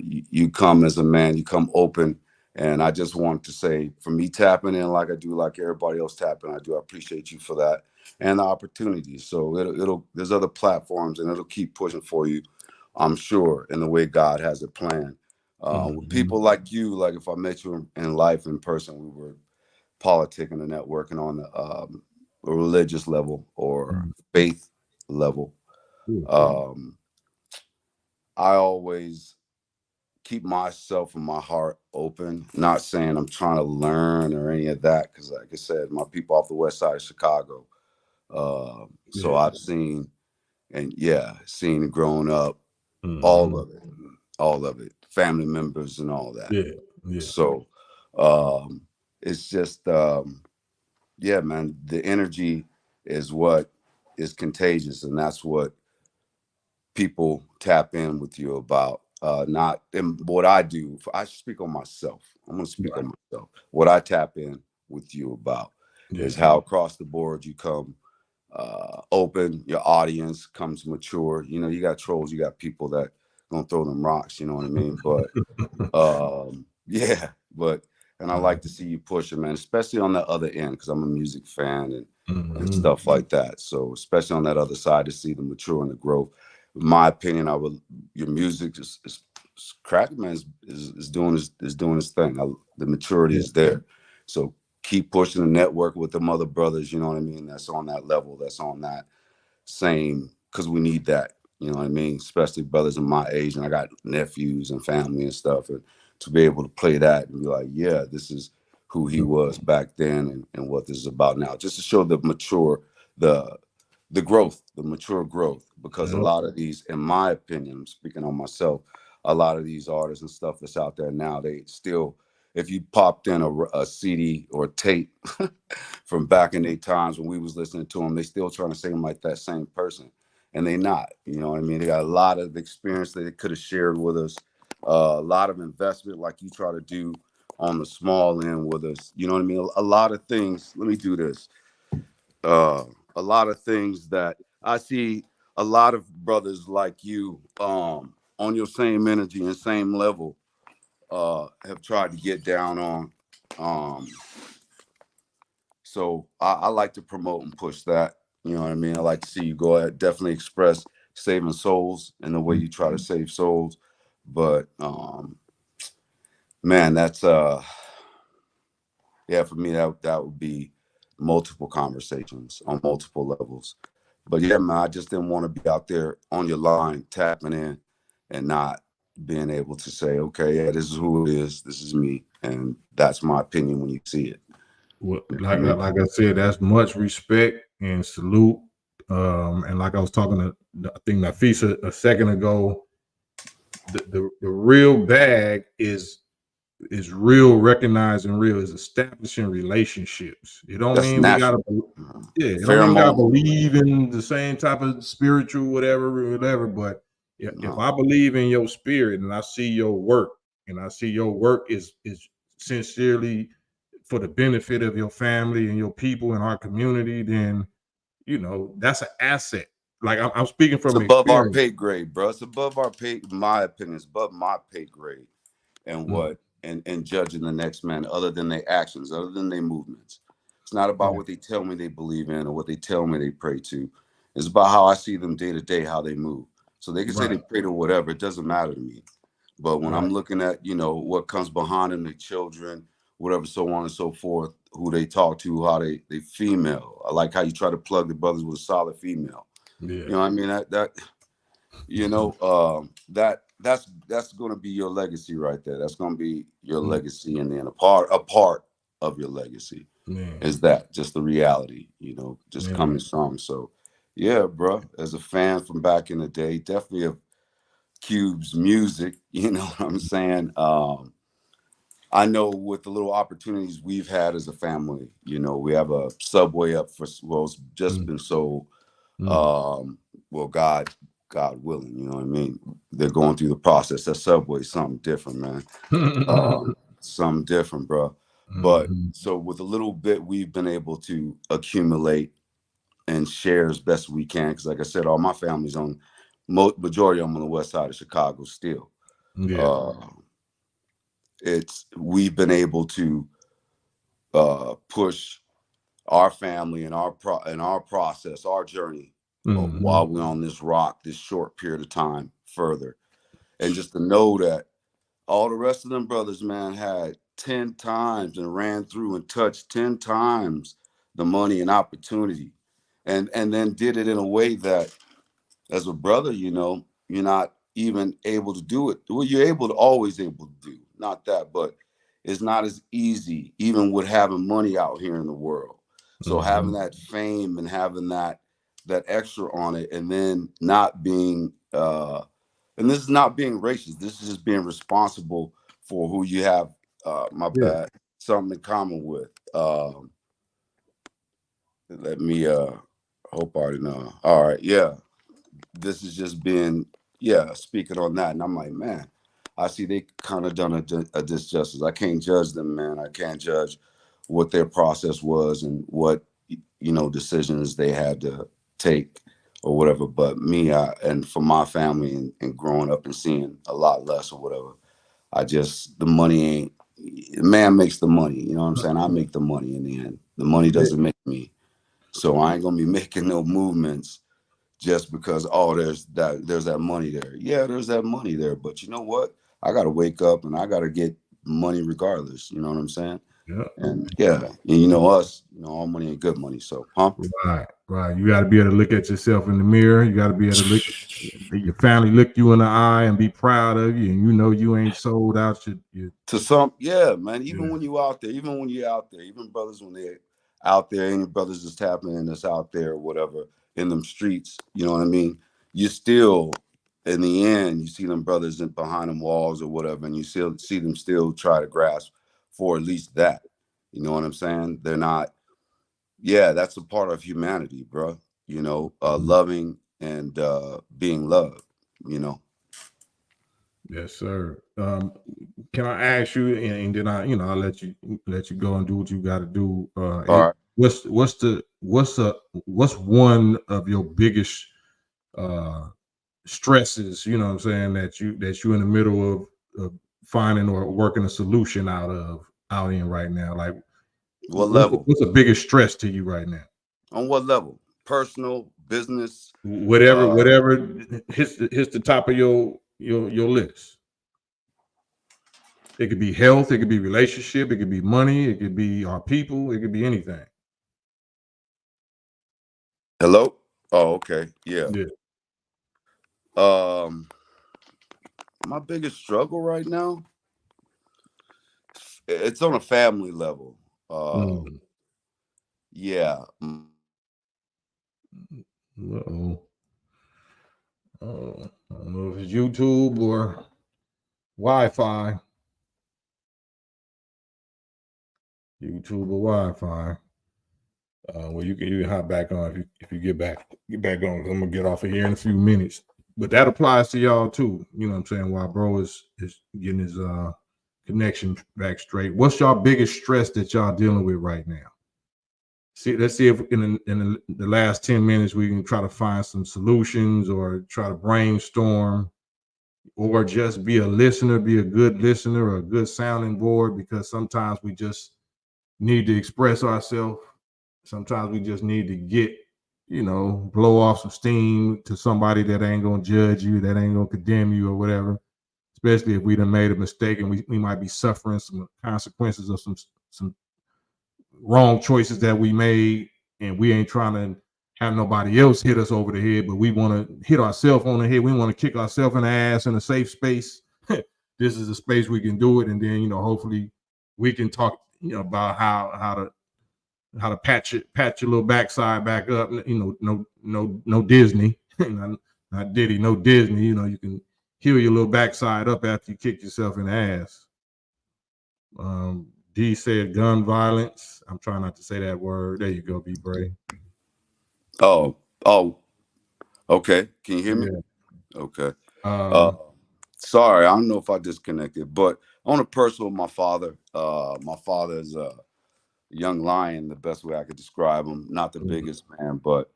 you come as a man, you come open. And I just want to say, for me tapping in like I do, like everybody else tapping, I appreciate you for that and the opportunities. So there's other platforms, and it'll keep pushing for you, I'm sure, in the way God has it planned. With people like you, like if I met you in life in person, we were politicking and networking on a religious level or faith level. Um, I always keep myself and my heart open. Not saying I'm trying to learn or any of that, because like I said, my people off the west side of Chicago. So Yeah. I've seen seen it growing up, all Mhm. of it, family members and all that. Yeah. Yeah. So it's just yeah, man, the energy is what is contagious, and that's what people tap in with you about. Not and what I do. I speak on myself. I'm gonna speak Right. on myself. What I tap in with you about Yeah. is how across the board you come open, your audience comes mature. You got trolls, you got people that gonna throw them rocks, you know what I mean? But yeah, and I like to see you push it, man, especially on that other end, because I'm a music fan and Mhm. stuff like that. So especially on that other side, to see the mature and the growth. In my opinion, your music is cracking, man. Is doing his thing. The maturity Yeah. is there. So keep pushing the network with them other brothers. You know what I mean? That's on that level. That's on that same, because we need that. You know what I mean? Especially brothers in my age, and I got nephews and family and stuff, and to be able to play that and be like, yeah, this is who he was back then, and what this is about now, just to show the the mature growth, because a Yep. lot of these, in my opinion, I'm speaking on myself, a lot of these artists and stuff that's out there now, they still, if you popped in a CD or a tape from back in their times when we was listening to them, they still trying to sing like that same person, and they not. You know what I mean? They got a lot of experience that they could have shared with us, a lot of investment like you try to do on the small end with us. You know what I mean? A lot of things. Let me do this. Uh, a lot of things that I see a lot of brothers like you on your same energy and same level have tried to get down on. Um, so I like to promote and push that. You know what I mean? I like to see you go ahead, definitely express saving souls in the way you try to save souls. But man, that's yeah, for me that would be multiple conversations on multiple levels. But yeah, man, I just didn't want to be out there on your line tapping in and not being able to say, okay, yeah, this is who it is, this is me, and that's my opinion when you see it. Well, You know what I mean? like I said, that's much respect and salute. And like I was talking to, I think Nafisa a second ago, the real bag is real, recognizing real, is establishing relationships. It don't That's mean we gotta, natural. it don't mean we gotta Pheromone. believe in the same type of spiritual whatever. But if I believe in your spirit and I see your work, and I see your work is sincerely for the benefit of your family and your people and our community, then that's an asset. Like I'm speaking It's from above our experience. pay grade, bro. It's above our pay. In my opinion, it's above my pay grade. And Mm, what and judging the next man, other than their actions, other than their movements. It's not about yeah, what they tell me they believe in or what they tell me they pray to. It's about how I see them day to day, how they move. So they can say they right, pray to whatever. It doesn't matter to me. But when right. I'm looking at, what comes behind them, their children, whatever, so on and so forth, who they talk to, how they female. I like how you try to plug the brothers with a solid female. Yeah. You know what I mean? That's going to be your legacy right there. That's going to be your Mm, legacy, and then a part of your legacy man, is that just the reality, just man. coming strong. So yeah, bro, as a fan from back in the day, definitely of Cube's music, you know what I'm saying. I know with the little opportunities we've had as a family, we have a subway up for, well, it's just Mm, been sold. mm. Well, God willing, you know what I mean? They're going through the process. That subway, something different, man. Something different, bro. But Mhm. so with a little bit we've been able to accumulate and share as best we can, because like I said, all my family's on, majority of them on the west side of Chicago still. Yeah. uh we've been able to push our family and our process, our journey, while Mhm. we're on this rock, this short period of time further. And just to know that all the rest of them brothers, man, had 10 times and ran through and touched 10 times the money and opportunity, and then did it in a way that, as a brother, you're not even able to do it. Well, you're always able to do, not that, but it's not as easy, even with having money out here in the world. So having Mhm. that fame and having that extra on it, and then not being and this is not being racist. This is just being responsible for who you have. My Yeah. bad. Something in common with. Let me. Hope I already know. All right. Yeah. This is just being. Yeah. Speaking on that, and I'm like, man, I see they kind of done a disjustice. I can't judge them, man. I can't judge what their process was and what decisions they had to take or whatever. But me, and for my family, and growing up and seeing a lot less or whatever, the money ain't, man makes the money, you know what I'm saying? I make the money in the end. The money Yeah. doesn't make me. So I ain't gonna be making no movements just because, there's that money there. Yeah, there's that money there, but you know what? I gotta wake up and I gotta get money regardless. You know what I'm saying? Yeah. And yeah, and us, all money ain't good money. So, huh? Right. Right. You got to be able to look at yourself in the mirror. You got to be able to look your family, look you in the eye and be proud of you, and you ain't sold out your To some, yeah, man. Even yeah. when you out there, even when you're out there, even brothers when they're out there, any brothers that's tapping in that's out there or whatever in them streets, you know what I mean? You still, in the end, you see them brothers behind them walls or whatever, and you still see them still try to grasp for at least that. You know what I'm saying? They're not. Yeah, that's a part of humanity, bro. Loving and being loved. You know. Yes, sir. Can I ask you, and then I'll let you go and do what you got to do. All right. What's one of your biggest uh stresses? You know what I'm saying, that you in the middle of finding or working a solution out in right now. Like, What level? what's the biggest stress to you right now? On what level? Personal, business. Whatever hits the top of your list. It could be health, it could be relationship, it could be money, it could be our people, it could be anything. Hello? Oh, okay. Yeah. Yeah. Um, my biggest struggle right now, it's on a family level. Mm. Yeah. Uh-oh. Oh, I don't know if it's YouTube or. Wi-Fi. YouTube or Wi-Fi. Well, you can hop back on if you get back on. 'Cause I'm gonna get off of here in a few minutes. But that applies to y'all too. You know what I'm saying? While bro is getting his connection back straight. What's y'all biggest stress that y'all dealing with right now? Let's see if in the last 10 minutes we can try to find some solutions or try to brainstorm or just be a listener, be a good listener or a good sounding board, because sometimes we just need to express ourselves. Sometimes we just need to get, blow off some steam to somebody that ain't gonna judge you, that ain't gonna condemn you or whatever. Especially if we done made a mistake and we might be suffering some consequences of some wrong choices that we made, and we ain't trying to have nobody else hit us over the head, but we want to hit ourselves on the head. We want to kick ourselves in the ass in a safe space. This is a space we can do it, and then hopefully we can talk about how to patch your little backside back up. No Disney, not Diddy, no Disney. You can heal your little backside up after you kick yourself in the ass. D said gun violence. I'm trying not to say that word. There you go, B Bray. Oh, okay. Can you hear me? Yeah. Okay. Sorry, I don't know if I disconnected, but on a personal, my father is a young lion, the best way I could describe him. Not the biggest man, but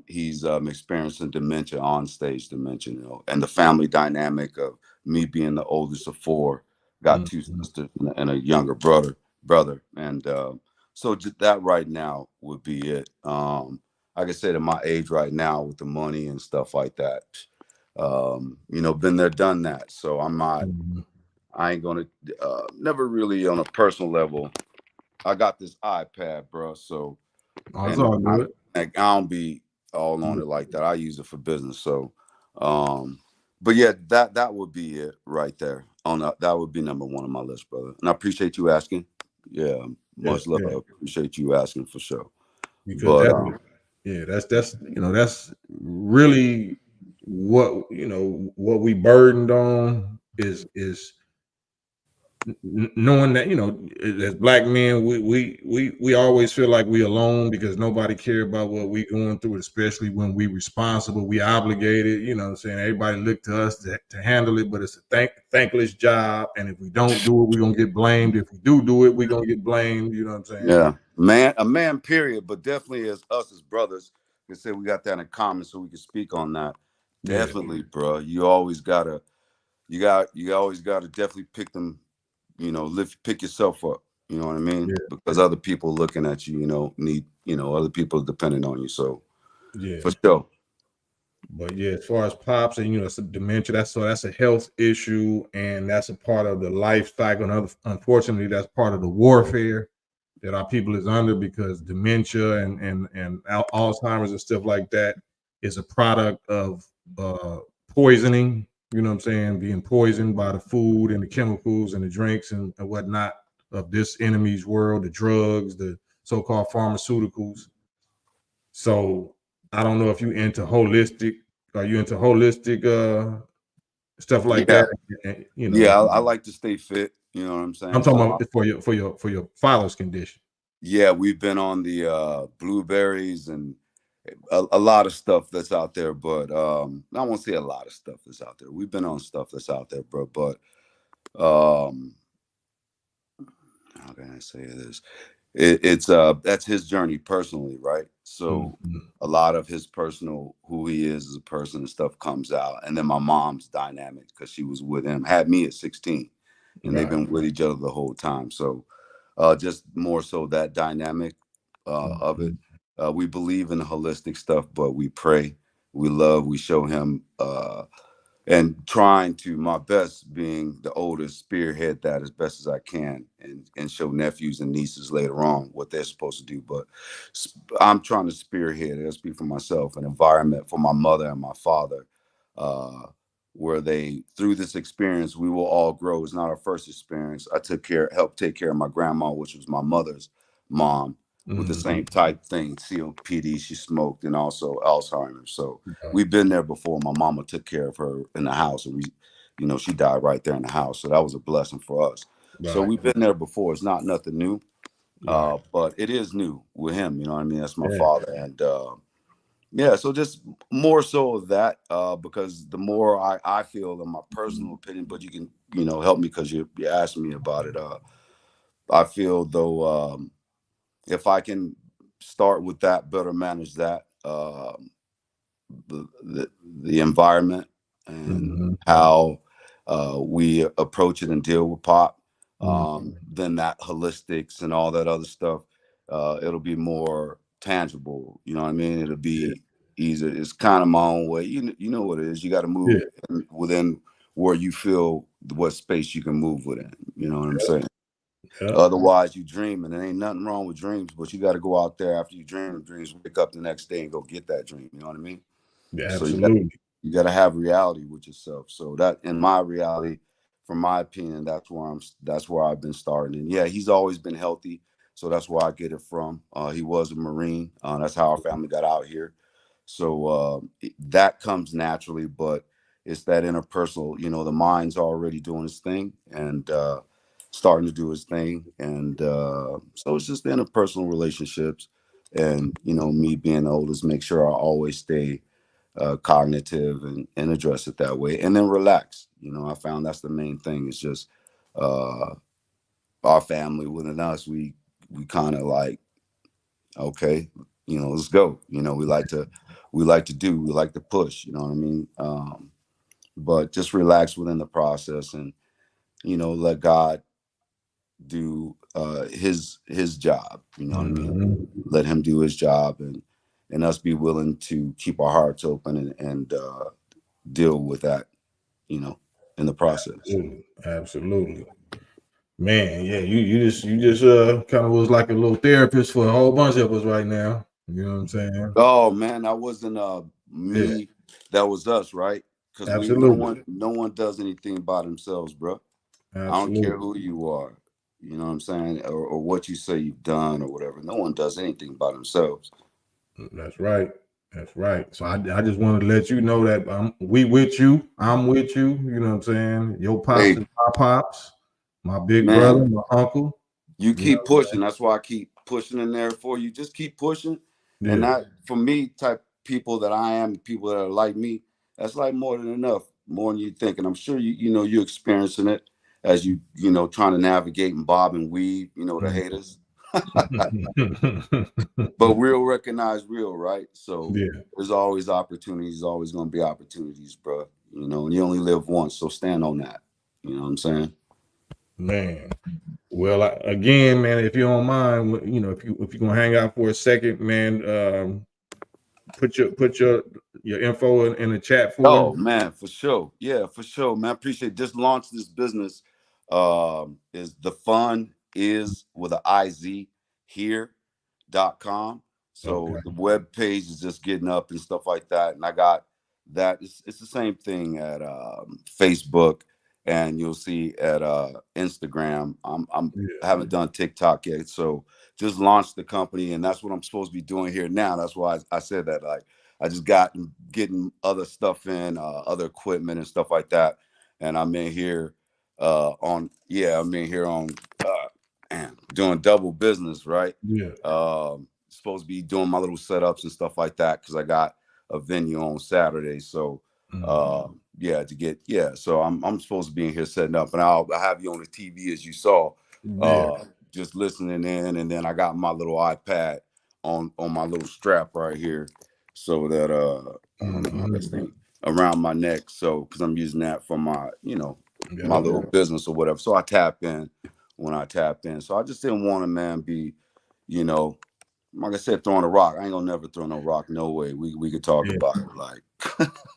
he's experiencing dementia, on stage dementia, and the family dynamic of me being the oldest of four, got two sisters and a younger brother, and so that right now would be it. I could say that my age right now with the money and stuff like that, been there, done that. So I'm not, I ain't gonna, never really on a personal level. I got this iPad, bro. So it's all good. I don't be all on it like that. I use it for business. So, but yeah, that would be it right there. That would be number one on my list, brother. And I appreciate you asking. Yeah, much love. Yeah. Appreciate you asking for sure. Because that's really what what we burdened on is knowing that as Black men we always feel like we alone because nobody care about what we going through, especially when we responsible, we obligated. You know what I'm saying? Everybody look to us to handle it, but it's a thankless job, and if we don't do it, we're gonna get blamed. If we do it, we're gonna get blamed. You know what I'm saying? Yeah, a man period, but definitely as us as brothers, we say we got that in common, so we can speak on that. Definitely, bro. You always gotta definitely pick them, pick yourself up. You know what I mean? Yeah. Because other people looking at you, need, other people depending on you. So for sure. But yeah, as far as pops and it's a dementia, that's a health issue, and that's a part of the life cycle. And unfortunately, that's part of the warfare that our people is under, because dementia and Alzheimer's and stuff like that is a product of poisoning. You know what I'm saying? Being poisoned by the food and the chemicals and the drinks and whatnot of this enemy's world, the drugs, the so-called pharmaceuticals. So I don't know if you into holistic. Are you into holistic stuff like that? Yeah, I like to stay fit. You know what I'm saying? I'm talking about for your father's condition. Yeah, we've been on the blueberries and a lot of stuff that's out there, but I won't say a lot of stuff that's out there. We've been on stuff that's out there, bro. But how can I say this? It's that's his journey personally, right? So a lot of his personal, who he is as a person and stuff comes out. And then my mom's dynamic, because she was with him, had me at 16, and they've been with each other the whole time. So just more so that dynamic of it. We believe in the holistic stuff, but we pray, we love, we show him, and trying to my best, being the oldest, spearhead that as best as I can, and show nephews and nieces later on what they're supposed to do. But I'm trying to spearhead, I speak for myself, an environment for my mother and my father, where they, through this experience, we will all grow. It's not our first experience. I helped take care of my grandma, which was my mother's mom, with the same type thing, COPD, she smoked, and also Alzheimer's. So we've been there before. My mama took care of her in the house, and you know, she died right there in the house. So that was a blessing for us. So Right. we've been there before. It's not nothing new, Right. but it is new with him. You know what I mean? That's my Yeah. father. And yeah, so just more so of that, because the more I feel in my personal opinion, but you can, you know, help me because you asked me about it. I feel though, if I can start with that, better manage that, the environment and Mhm. how we approach it and deal with pop, Mhm. then that holistics and all that other stuff, it'll be more tangible. You know what I mean? It'll Yeah. be easier. It's kind of my own way. You know what it is. You got to Yeah. move within where you feel what space you can move within. You know what I'm saying? Yeah. Otherwise, you dream, and there ain't nothing wrong with dreams, but you got to go out there after you dream the dreams, wake up the next day and go get that dream. You know what I mean? Yeah. So Absolutely. you got to have reality with yourself. So that, in my reality, from my opinion, that's where I've been starting. And yeah, he's always been healthy, so that's where I get it from. He was a Marine. That's how our family got out here. So that comes naturally, but it's that interpersonal. You know, the mind's already doing its thing and starting to do its thing, and so it's just the interpersonal relationships, and you know, me being the oldest, make sure I always stay cognitive and address it that way, and then relax. You know, I found that's the main thing. It's just uh, our family within us. We kind of like, okay, you know, let's go. You know, we like to push. You know what I mean? But just relax within the process, and you know, let God do his job. You know what I mean? Mhm. Let him do his job, and us be willing to keep our hearts open and deal with that, you know, in the process. Absolutely. Absolutely. Man, yeah, you just kind of was like a little therapist for a whole bunch of us right now. You know what I'm saying? Oh man, that wasn't Yeah, me. That was us, right? Because we absolutely. no one does anything by themselves, bro. I don't care Absolutely. who you are. You know what I'm saying? Or what you say you've done or whatever. No one does anything by themselves. That's right. That's right. So I just wanted to let you know that we with you. I'm with you. You know what I'm saying? Your pops Hey, is my pops, my big brother, man, my uncle. you You know keep pushing. That's why I keep pushing in there for you. Just keep pushing. And yeah. that, for me, type people that I am, people that are like me, that's like more than enough, more than you think. And I'm sure you know you're experiencing it as you know trying to navigate and bob and weave, you know, the Mm. haters. But real recognize real, right? So Yeah, there's always opportunities, always going to be opportunities, bro. You know, and you only live once, so stand on that. You know what I'm saying? man. Well, again, man, if you don't mind, you know, if you're gonna hang out for a second, man, put your info in the chat for us. Oh man, for sure. Yeah, for sure, man. I appreciate it. Just launched this business. Is the fun is with an IZ here.com. Okay. So the web page is just getting up and stuff like that. And I got that. It's the same thing at Facebook, and you'll see at Instagram. I Yeah. haven't done TikTok yet. So just launched the company, and that's what I'm supposed to be doing here now. That's why I said that. Like I just got getting other stuff in, other equipment and stuff like that. And I'm in here I'm in here on doing double business, right? Yeah. Supposed to be doing my little setups and stuff like that because I got a venue on Saturday. So Mhm. so I'm supposed to be in here setting up, and I'll have you on the TV as you saw, Yeah. just listening in, and then I got my little iPad on my little strap right here, so that I don't know how this Mhm. thing around my neck, so because I'm using that for my my Yep. little business or whatever. So I tap in when I tap in. So I just didn't want to, man, be, you know, like I said, throwing a rock. I ain't gonna never throw no rock. No way. We could talk Yeah. about it. Like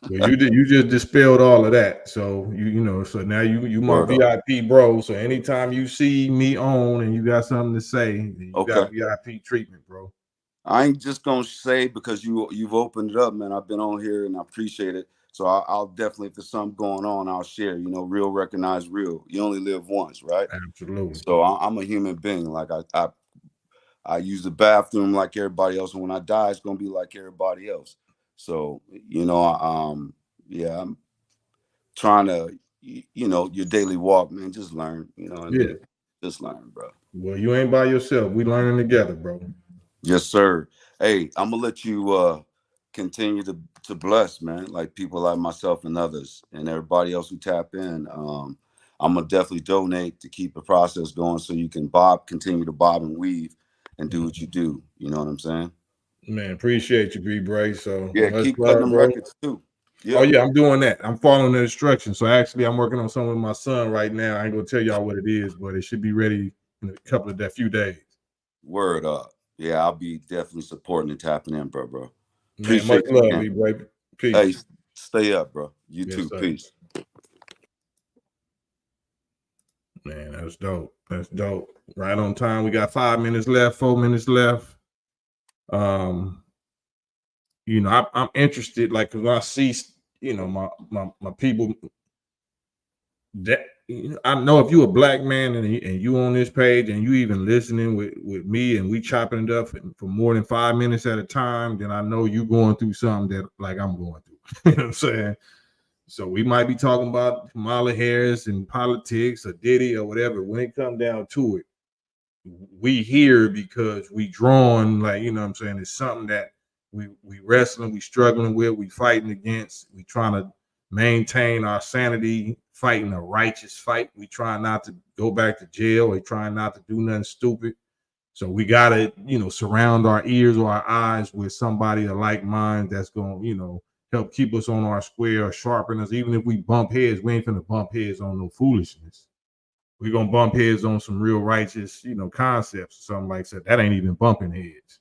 Well, you just dispelled all of that. So you know, so now you my word up. VIP bro. So anytime you see me on and you got something to say, you Okay. got VIP treatment, bro. I ain't just gonna say because you've opened it up, man. I've been on here and I appreciate it. So I'll definitely, if there's something going on, I'll share. You know, real recognize real. You only live once, right? Absolutely. So I'm a human being. Like I use the bathroom like everybody else, and when I die, it's gonna be like everybody else. So yeah, I'm trying to you know, your daily walk, man. Just learn, you know what I mean? Just learn, bro. Well, you ain't by yourself. We learning together, bro. Yes, sir. Hey, I'm gonna let you continue to bless, man, like people like myself and others and everybody else who tap in. I'm gonna definitely donate to keep the process going so you can continue to bob and weave and do what you do. You know what I'm saying? Man, appreciate you, B Bray. So Yeah, much keep cutting love, them bro. records too. Oh Yeah. yeah, I'm doing that. I'm following the instructions. So actually, I'm working on something with my son right now. I ain't gonna tell y'all what it is, but it should be ready in a few days. Word up. Yeah, I'll be definitely supporting and tapping in, bro. Man, much Appreciate you, love, man. B Bray. Hey, Peace. stay up, bro. You Yes, too. sir. Peace. Man, that's dope. That's dope. Right on time. We got 5 minutes left, 4 minutes left. You know, I'm interested, like, because I see, you know, my people that I know if you a black man and you on this page and you even listening with me and we chopping it up for more than 5 minutes at a time, then I know you going through something that like I'm going through. You know what I'm saying? So we might be talking about Kamala Harris and politics or Diddy or whatever. When it comes down to it, we here because we drawn, like, you know what I'm saying, it's something that we wrestling, we struggling with, we fighting against, we trying to maintain our sanity, fighting a righteous fight. We trying not to go back to jail, we trying not to do nothing stupid. So we gotta, you know, surround our ears or our eyes with somebody of like mind that's gonna, you know, help keep us on our square or sharpen us. Even if we bump heads, we ain't finna bump heads on no foolishness. We're gonna bump heads on some real righteous, you know, concepts or something like that. That ain't even bumping heads.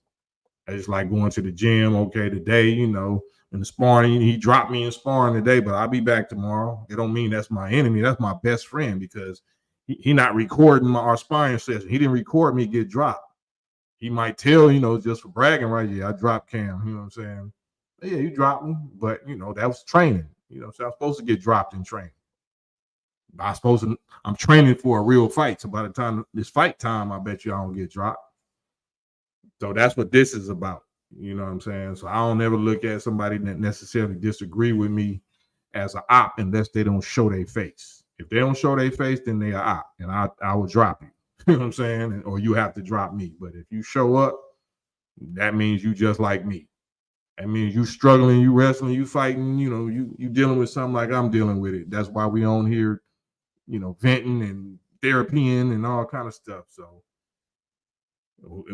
I just like going to the gym. Okay, today, you know, in the sparring, he dropped me in sparring today, but I'll be back tomorrow. It don't mean that's my enemy. That's my best friend because he not recording our sparring session. He didn't record me get dropped. He might tell, you know, just for bragging, right? Yeah, I dropped Cam. You know what I'm saying? Yeah, you dropped me, but you know that was training. You know, so I'm supposed to get dropped in training. I'm training for a real fight. So by the time this fight time, I bet you I don't get dropped. So that's what this is about. You know what I'm saying? So I don't ever look at somebody that necessarily disagree with me as an op unless they don't show their face. If they don't show their face, then they are op, and I will drop you. You know what I'm saying? Or you have to drop me. But if you show up, that means you just like me. That means you struggling, you wrestling, you fighting, you know, you dealing with something like I'm dealing with it. That's why we on here, you know, venting and therapying and all kind of stuff. So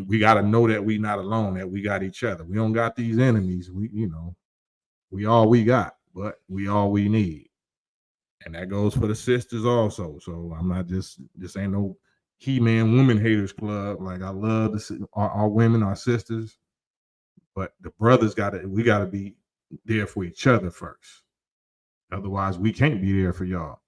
we got to know that we not alone, that we got each other. We don't got these enemies. We, you know, we all we got, but we all we need. And that goes for the sisters also. So I'm not this ain't no He-Man woman haters club. Like I love our women, our sisters, but the brothers we got to be there for each other first. Otherwise, we can't be there for y'all.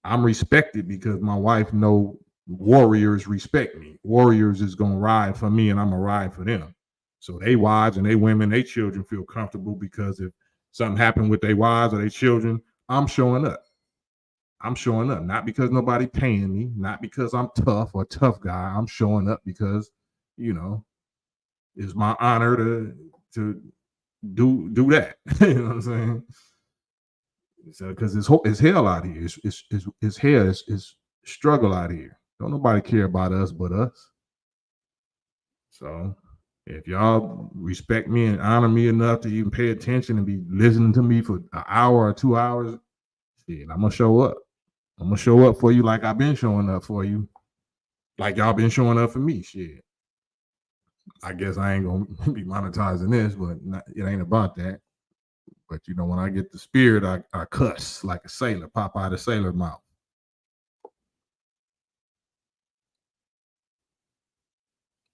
I'm respected because my wife know warriors respect me. Warriors is gonna ride for me, and I'm gonna ride for them. So they wives and they women, they children feel comfortable because if something happened with their wives or their children, I'm showing up. I'm showing up, not because nobody paying me, not because I'm tough or tough guy. I'm showing up because, you know, it's my honor to do that. You know what I'm saying? So, because it's hell out here. It's hell. It's struggle out here. Don't nobody care about us but us. So if y'all respect me and honor me enough to even pay attention and be listening to me for an hour or 2 hours, shit, I'm gonna show up. I'm gonna show up for you like I've been showing up for you, like y'all been showing up for me. Shit. I guess I ain't gonna be monetizing this, but it ain't about that. But you know, when I get the spirit, I cuss like a sailor, pop out of sailor mouth.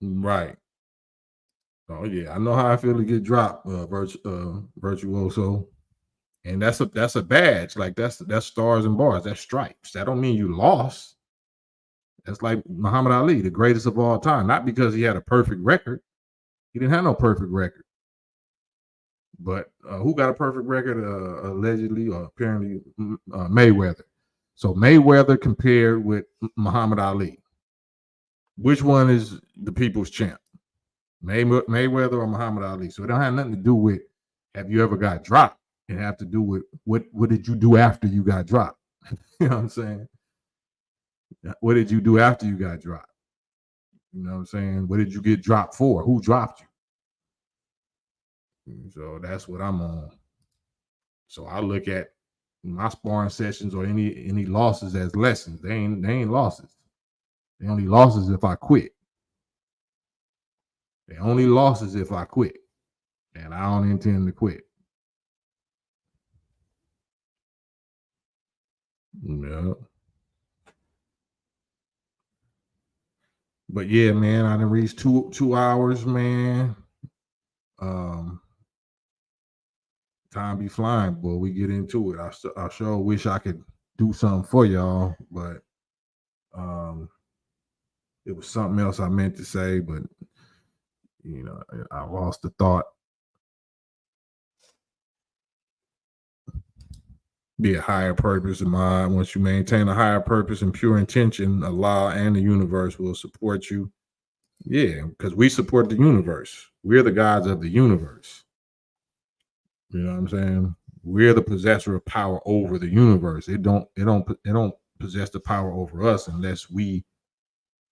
Right. Oh yeah, I know how I feel to get dropped, virtuoso, and that's a badge. Like that's stars and bars. That's stripes. That don't mean you lost. That's like Muhammad Ali, the greatest of all time. Not because he had a perfect record. He didn't have no perfect record. But who got a perfect record? Allegedly or apparently Mayweather. So Mayweather compared with Muhammad Ali. Which one is the people's champ? Mayweather or Muhammad Ali? So it don't have nothing to do with have you ever got dropped. It have to do with what did you do after you got dropped. You know what I'm saying? What did you do after you got dropped? You know what I'm saying? What did you get dropped for? Who dropped you? So that's what I'm on. So I look at my sparring sessions or any losses as lessons. They ain't losses. They only losses if I quit. They only losses if I quit. And I don't intend to quit. Yeah. But yeah, man, I done reached 2 hours, man. Time be flying, boy. We get into it. I sure wish I could do something for y'all, but it was something else I meant to say, but you know, I lost the thought. Be a higher purpose in mind. Once you maintain a higher purpose and pure intention, Allah and the universe will support you. Yeah, because we support the universe. We're the gods of the universe. You know what I'm saying? We're the possessor of power over the universe. It don't possess the power over us unless we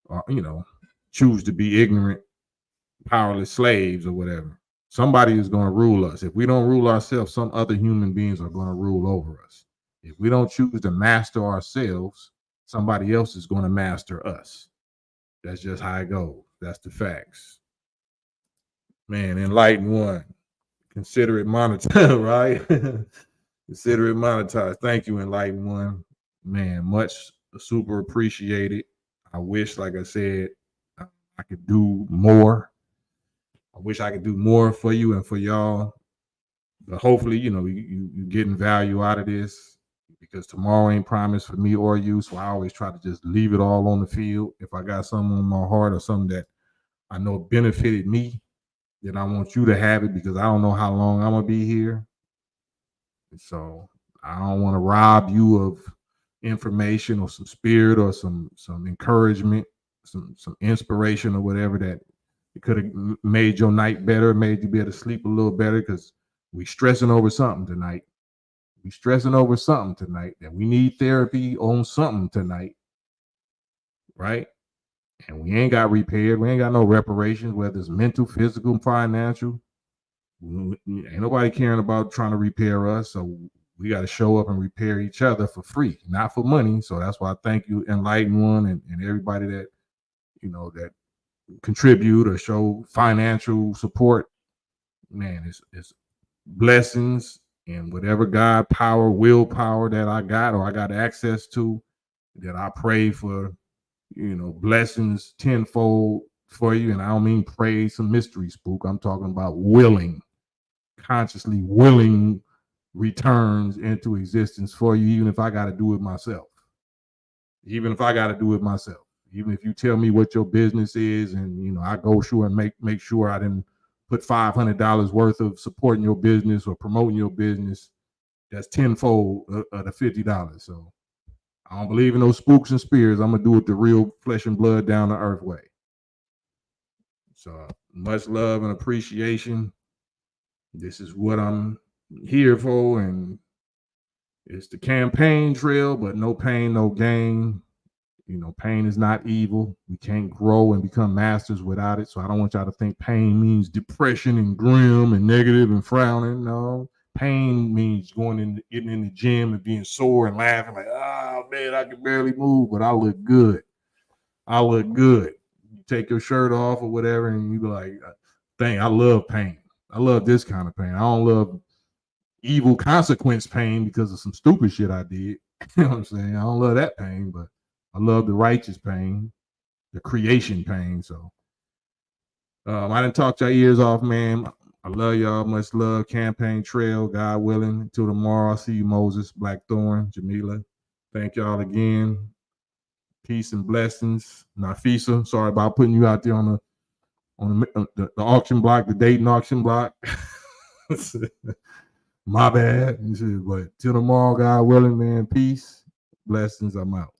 are, choose to be ignorant, powerless slaves or whatever. Somebody is going to rule us. If we don't rule ourselves, some other human beings are going to rule over us. If we don't choose to master ourselves, somebody else is going to master us. That's just how it goes. That's the facts. Man, enlighten one. Consider it monetized, right? Consider it monetized. Thank you, enlighten one. Man, much super appreciated. I wish, like I said, I could do more. I wish I could do more for you and for y'all. But hopefully, you getting value out of this, because tomorrow ain't promised for me or you. So I always try to just leave it all on the field. If I got something on my heart or something that I know benefited me, then I want you to have it, because I don't know how long I'm gonna be here. So I don't want to rob you of information or some spirit or some encouragement, some inspiration or whatever that it could have made your night better, made you be able to sleep a little better, because we stressing over something tonight. We stressing over something tonight, that we need therapy on something tonight, right? And we ain't got repaired. We ain't got no reparations, whether it's mental, physical, financial. Ain't nobody caring about trying to repair us. So we got to show up and repair each other for free, not for money. So that's why I thank you, Enlighten One, and everybody that, that contribute or show financial support. Man, it's blessings, and whatever God power, willpower that I got or I got access to, that I pray for, blessings tenfold for you. And I don't mean pray some mystery spook. I'm talking about consciously willing returns into existence for you, even if I got to do it myself. Even if you tell me what your business is, and I go through and make sure I didn't put $500 worth of supporting your business or promoting your business, that's tenfold of the $50. So I don't believe in those spooks and spirits. I'm gonna do it the real flesh and blood, down to earth way. So much love and appreciation. This is what I'm here for, and it's the campaign trail, but no pain, no gain. Pain is not evil. We can't grow and become masters without it. So I don't want y'all to think pain means depression and grim and negative and frowning. No, pain means getting in the gym and being sore and laughing like, oh man, I can barely move, but I look good. You take your shirt off or whatever, and you be like, dang, I love pain. I love this kind of pain. I don't love evil consequence pain because of some stupid shit I did. You know what I'm saying? I don't love that pain, but I love the righteous pain, the creation pain. So I didn't talk your ears off, man. I love y'all. Much love. Campaign trail, God willing. Until tomorrow, I'll see you, Moses, Blackthorn, Jamila. Thank y'all again. Peace and blessings. Nafisa, sorry about putting you out there on the auction block, the dating auction block. My bad. But till tomorrow, God willing, man. Peace. Blessings. I'm out.